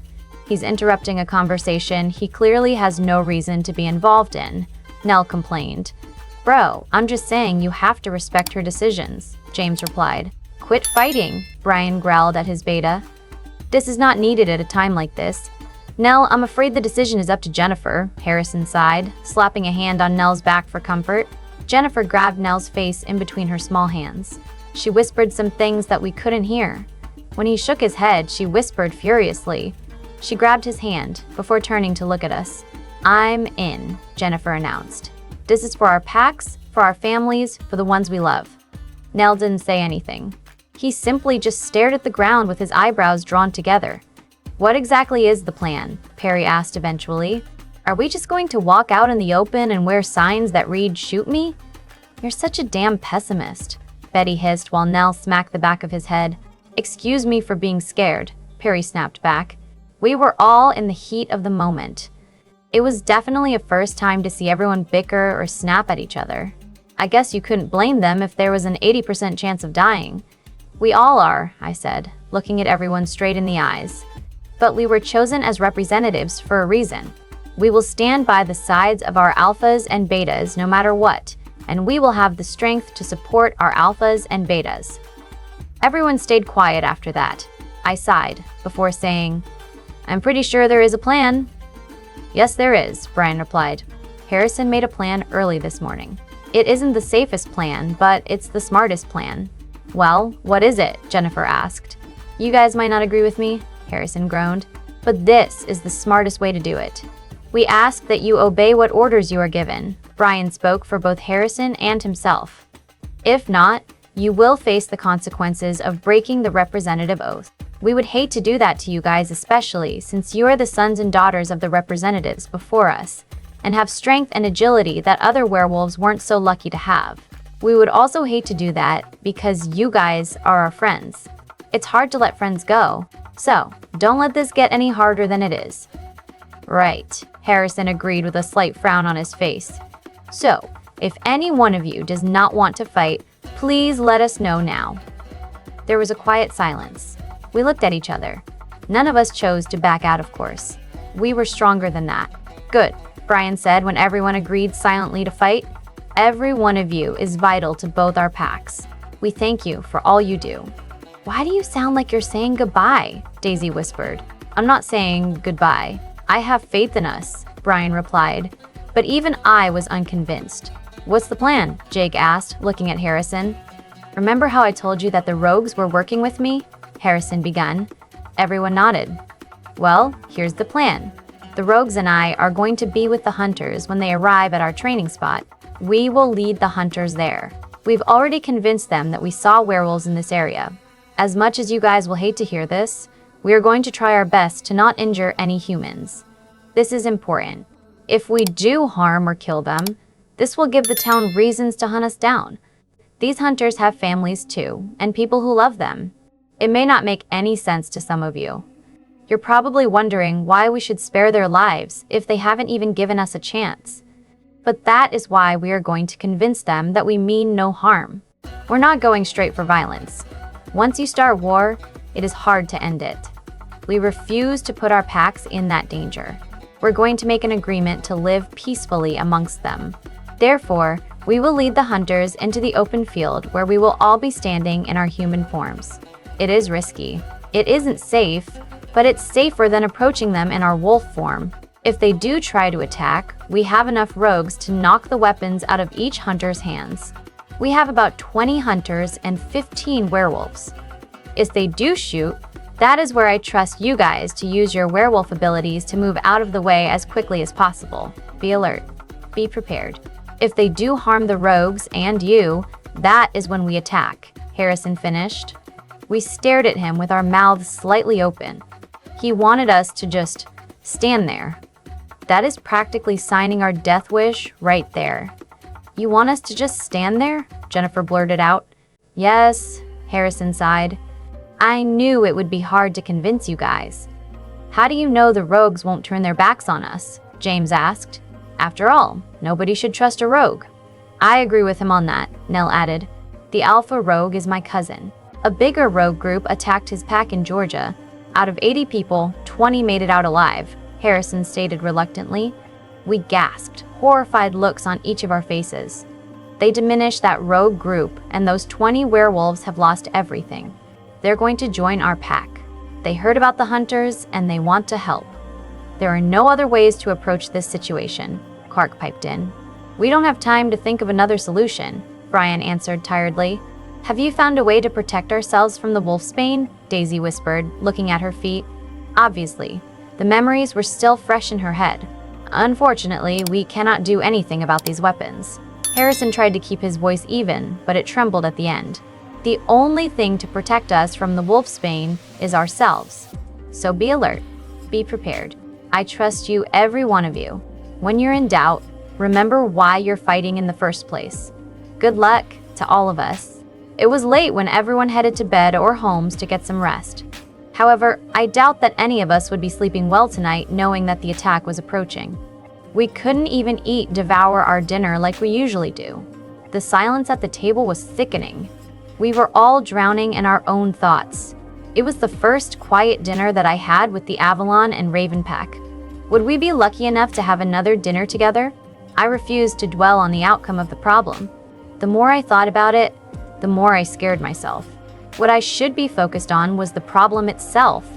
He's interrupting a conversation he clearly has no reason to be involved in, Nell complained. "Bro, I'm just saying you have to respect her decisions," James replied. "Quit fighting," Brian growled at his beta. "This is not needed at a time like this." "Nell, I'm afraid the decision is up to Jennifer," Harrison sighed, slapping a hand on Nell's back for comfort. Jennifer grabbed Nell's face in between her small hands. She whispered some things that we couldn't hear. When he shook his head, she whispered furiously. She grabbed his hand before turning to look at us. "I'm in," Jennifer announced. "This is for our packs, for our families, for the ones we love." Nell didn't say anything. He simply just stared at the ground with his eyebrows drawn together. "What exactly is the plan?" Perry asked eventually. "Are we just going to walk out in the open and wear signs that read, 'Shoot me'?" "You're such a damn pessimist," Betty hissed while Nell smacked the back of his head. "Excuse me for being scared," Perry snapped back. We were all in the heat of the moment. It was definitely a first time to see everyone bicker or snap at each other. I guess you couldn't blame them if there was an 80% chance of dying. "We all are," I said, looking at everyone straight in the eyes. "But we were chosen as representatives for a reason. We will stand by the sides of our alphas and betas no matter what, and we will have the strength to support our alphas and betas." Everyone stayed quiet after that. I sighed before saying, I'm pretty sure there is a plan. Yes, there is, Brian replied. Harrison made a plan early this morning. It isn't the safest plan, but it's the smartest plan. Well, what is it? Jennifer asked. You guys might not agree with me, Harrison groaned, but this is the smartest way to do it. We ask that you obey what orders you are given. Brian spoke for both Harrison and himself. If not, you will face the consequences of breaking the representative oath. We would hate to do that to you guys, especially since you are the sons and daughters of the representatives before us and have strength and agility that other werewolves weren't so lucky to have. We would also hate to do that because you guys are our friends. It's hard to let friends go, so don't let this get any harder than it is. Right, Harrison agreed with a slight frown on his face. So, if any one of you does not want to fight, please let us know now. There was a quiet silence. We looked at each other. None of us chose to back out, of course. We were stronger than that. Good, Brian said when everyone agreed silently to fight. Every one of you is vital to both our packs. We thank you for all you do. Why do you sound like you're saying goodbye? Daisy whispered. I'm not saying goodbye. I have faith in us, Brian replied. But even I was unconvinced. What's the plan? Jake asked, looking at Harrison. Remember how I told you that the rogues were working with me? Harrison began. Everyone nodded. Well, here's the plan. The rogues and I are going to be with the hunters when they arrive at our training spot. We will lead the hunters there. We've already convinced them that we saw werewolves in this area. As much as you guys will hate to hear this, we are going to try our best to not injure any humans. This is important. If we do harm or kill them, this will give the town reasons to hunt us down. These hunters have families too, and people who love them. It may not make any sense to some of you. You're probably wondering why we should spare their lives if they haven't even given us a chance. But that is why we are going to convince them that we mean no harm. We're not going straight for violence. Once you start war, it is hard to end it. We refuse to put our packs in that danger. We're going to make an agreement to live peacefully amongst them. Therefore, we will lead the hunters into the open field where we will all be standing in our human forms. It is risky. It isn't safe, but it's safer than approaching them in our wolf form. If they do try to attack, we have enough rogues to knock the weapons out of each hunter's hands. We have about 20 hunters and 15 werewolves. If they do shoot, that is where I trust you guys to use your werewolf abilities to move out of the way as quickly as possible. Be alert. Be prepared. If they do harm the rogues and you, that is when we attack, Harrison finished. We stared at him with our mouths slightly open. He wanted us to just stand there. That is practically signing our death wish right there. You want us to just stand there? Jennifer blurted out. Yes, Harrison sighed. I knew it would be hard to convince you guys. How do you know the rogues won't turn their backs on us? James asked. After all, nobody should trust a rogue. I agree with him on that, Nell added. The alpha rogue is my cousin. A bigger rogue group attacked his pack in Georgia. Out of 80 people, 20 made it out alive, Harrison stated reluctantly. We gasped, horrified looks on each of our faces. They diminished that rogue group, and those 20 werewolves have lost everything. They're going to join our pack. They heard about the hunters, and they want to help. There are no other ways to approach this situation, Clark piped in. We don't have time to think of another solution, Brian answered tiredly. Have you found a way to protect ourselves from the wolfsbane? Daisy whispered, looking at her feet. Obviously, the memories were still fresh in her head. Unfortunately, we cannot do anything about these weapons. Harrison tried to keep his voice even, but it trembled at the end. The only thing to protect us from the wolfsbane is ourselves. So be alert. Be prepared. I trust you, every one of you. When you're in doubt, remember why you're fighting in the first place. Good luck to all of us. It was late when everyone headed to bed or homes to get some rest. However, I doubt that any of us would be sleeping well tonight knowing that the attack was approaching. We couldn't even devour our dinner like we usually do. The silence at the table was sickening. We were all drowning in our own thoughts. It was the first quiet dinner that I had with the Avalon and Raven pack. Would we be lucky enough to have another dinner together? I refused to dwell on the outcome of the problem. The more I thought about it, the more I scared myself. What I should be focused on was the problem itself.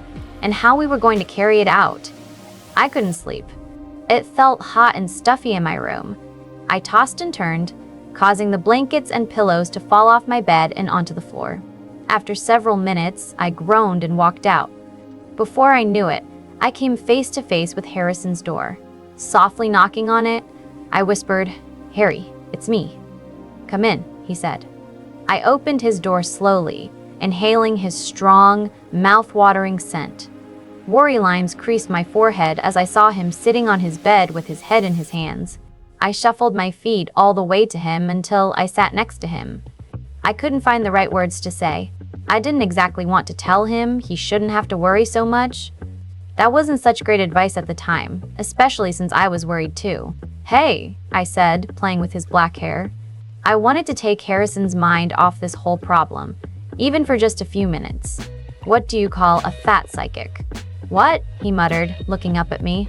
and how we were going to carry it out. I couldn't sleep. It felt hot and stuffy in my room. I tossed and turned, causing the blankets and pillows to fall off my bed and onto the floor. After several minutes, I groaned and walked out. Before I knew it, I came face to face with Harrison's door. Softly knocking on it, I whispered, "Harry, it's me." "Come in," he said. I opened his door slowly, inhaling his strong, mouth-watering scent. Worry lines creased my forehead as I saw him sitting on his bed with his head in his hands. I shuffled my feet all the way to him until I sat next to him. I couldn't find the right words to say. I didn't exactly want to tell him he shouldn't have to worry so much. That wasn't such great advice at the time, especially since I was worried too. "Hey," I said, playing with his black hair. I wanted to take Harrison's mind off this whole problem, even for just a few minutes. "What do you call a fat psychic?" "What?" he muttered, looking up at me.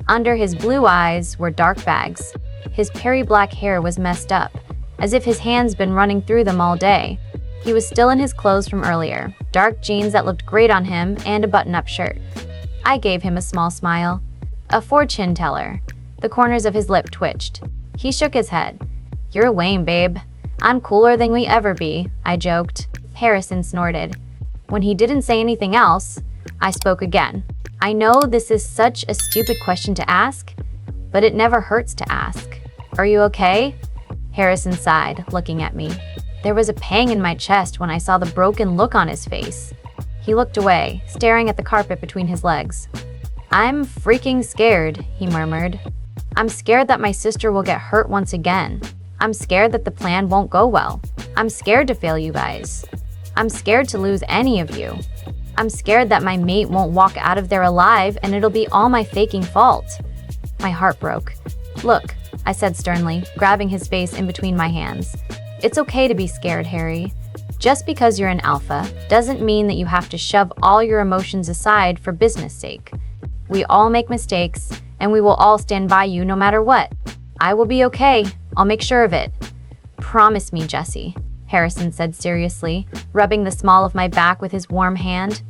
Under his blue eyes were dark bags. His peri-black hair was messed up, as if his hands been running through them all day. He was still in his clothes from earlier, dark jeans that looked great on him and a button-up shirt. I gave him a small smile. "A fortune teller." The corners of his lip twitched. He shook his head. "You're lame, babe. I'm cooler than we ever be," I joked. Harrison snorted. When he didn't say anything else, I spoke again. "I know this is such a stupid question to ask, but it never hurts to ask. Are you okay?" Harrison sighed, looking at me. There was a pang in my chest when I saw the broken look on his face. He looked away, staring at the carpet between his legs. "I'm freaking scared," he murmured. "I'm scared that my sister will get hurt once again. I'm scared that the plan won't go well. I'm scared to fail you guys. I'm scared to lose any of you. I'm scared that my mate won't walk out of there alive and it'll be all my faking fault." My heart broke. "Look," I said sternly, grabbing his face in between my hands. "It's okay to be scared, Harry. Just because you're an alpha doesn't mean that you have to shove all your emotions aside for business sake. We all make mistakes, and we will all stand by you no matter what. I will be okay. I'll make sure of it." "Promise me, Jesse," Harrison said seriously, rubbing the small of my back with his warm hand,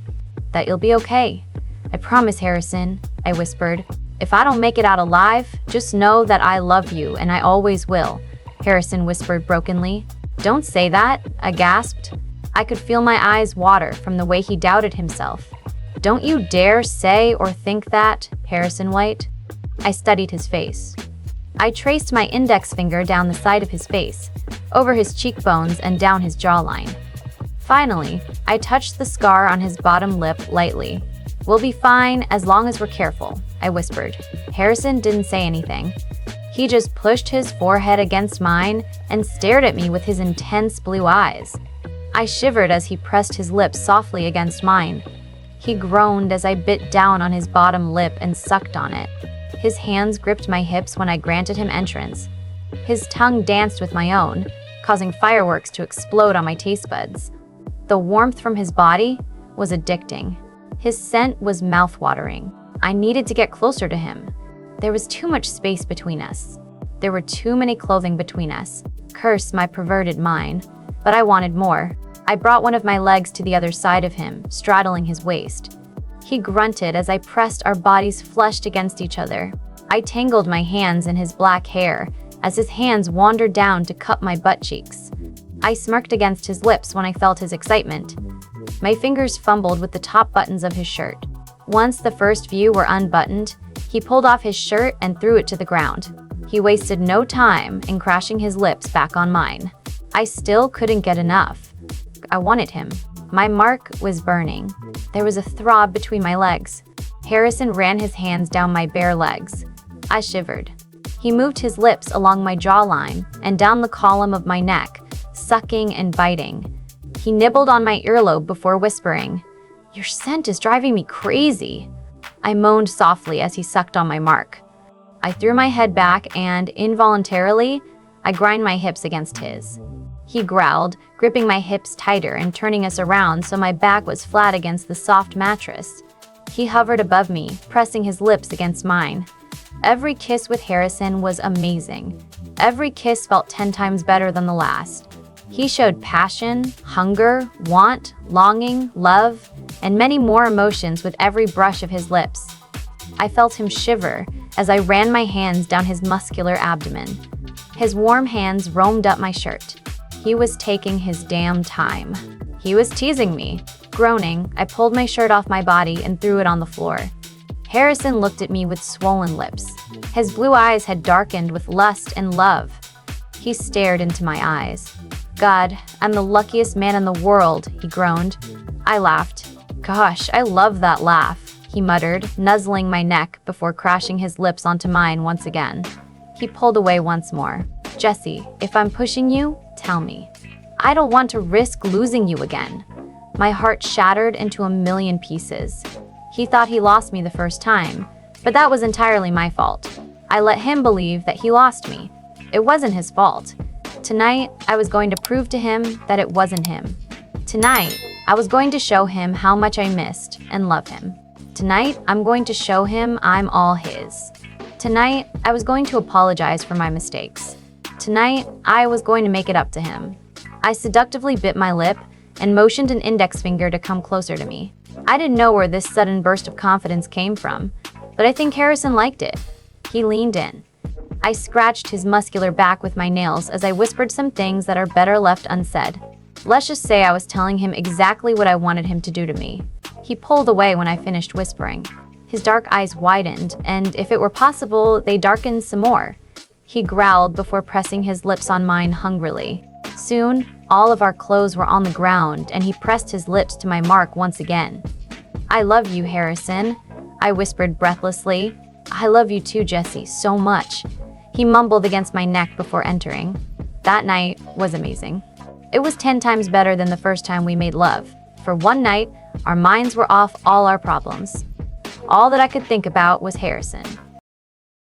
"that you'll be okay." "I promise, Harrison," I whispered. "If I don't make it out alive, just know that I love you and I always will," Harrison whispered brokenly. "Don't say that," I gasped. I could feel my eyes water from the way he doubted himself. "Don't you dare say or think that, Harrison White." I studied his face. I traced my index finger down the side of his face, over his cheekbones and down his jawline. Finally, I touched the scar on his bottom lip lightly. "We'll be fine as long as we're careful," I whispered. Harrison didn't say anything. He just pushed his forehead against mine and stared at me with his intense blue eyes. I shivered as he pressed his lips softly against mine. He groaned as I bit down on his bottom lip and sucked on it. His hands gripped my hips when I granted him entrance. His tongue danced with my own, causing fireworks to explode on my taste buds. The warmth from his body was addicting. His scent was mouth-watering. I needed to get closer to him. There was too much space between us. There were too many clothing between us. Curse my perverted mind. But I wanted more. I brought one of my legs to the other side of him, straddling his waist. He grunted as I pressed our bodies flushed against each other. I tangled my hands in his black hair as his hands wandered down to cup my butt cheeks. I smirked against his lips when I felt his excitement. My fingers fumbled with the top buttons of his shirt. Once the first few were unbuttoned, he pulled off his shirt and threw it to the ground. He wasted no time in crashing his lips back on mine. I still couldn't get enough. I wanted him. My mark was burning. There was a throb between my legs. Harrison ran his hands down my bare legs. I shivered. He moved his lips along my jawline and down the column of my neck, sucking and biting. He nibbled on my earlobe before whispering, "Your scent is driving me crazy." I moaned softly as he sucked on my mark. I threw my head back and, involuntarily, I grind my hips against his. He growled, gripping my hips tighter and turning us around so my back was flat against the soft mattress. He hovered above me, pressing his lips against mine. Every kiss with Harrison was amazing. Every kiss felt 10 times better than the last. He showed passion, hunger, want, longing, love, and many more emotions with every brush of his lips. I felt him shiver as I ran my hands down his muscular abdomen. His warm hands roamed up my shirt. He was taking his damn time. He was teasing me. Groaning, I pulled my shirt off my body and threw it on the floor. Harrison looked at me with swollen lips. His blue eyes had darkened with lust and love. He stared into my eyes. "God, I'm the luckiest man in the world," he groaned. I laughed. "Gosh, I love that laugh," he muttered, nuzzling my neck before crashing his lips onto mine once again. He pulled away once more. "Jesse, if I'm pushing you, tell me. I don't want to risk losing you again." My heart shattered into a million pieces. He thought he lost me the first time, but that was entirely my fault. I let him believe that he lost me. It wasn't his fault. Tonight, I was going to prove to him that it wasn't him. Tonight, I was going to show him how much I missed and love him. Tonight, I'm going to show him I'm all his. Tonight, I was going to apologize for my mistakes. Tonight, I was going to make it up to him. I seductively bit my lip and motioned an index finger to come closer to me. I didn't know where this sudden burst of confidence came from, but I think Harrison liked it. He leaned in. I scratched his muscular back with my nails as I whispered some things that are better left unsaid. Let's just say I was telling him exactly what I wanted him to do to me. He pulled away when I finished whispering. His dark eyes widened, and if it were possible, they darkened some more. He growled before pressing his lips on mine hungrily. Soon, all of our clothes were on the ground, and he pressed his lips to my mark once again. "I love you, Harrison," I whispered breathlessly. "I love you too, Jesse, so much." He mumbled against my neck before entering. That night was amazing. It was 10 times better than the first time we made love. For one night, our minds were off all our problems. All that I could think about was Harrison.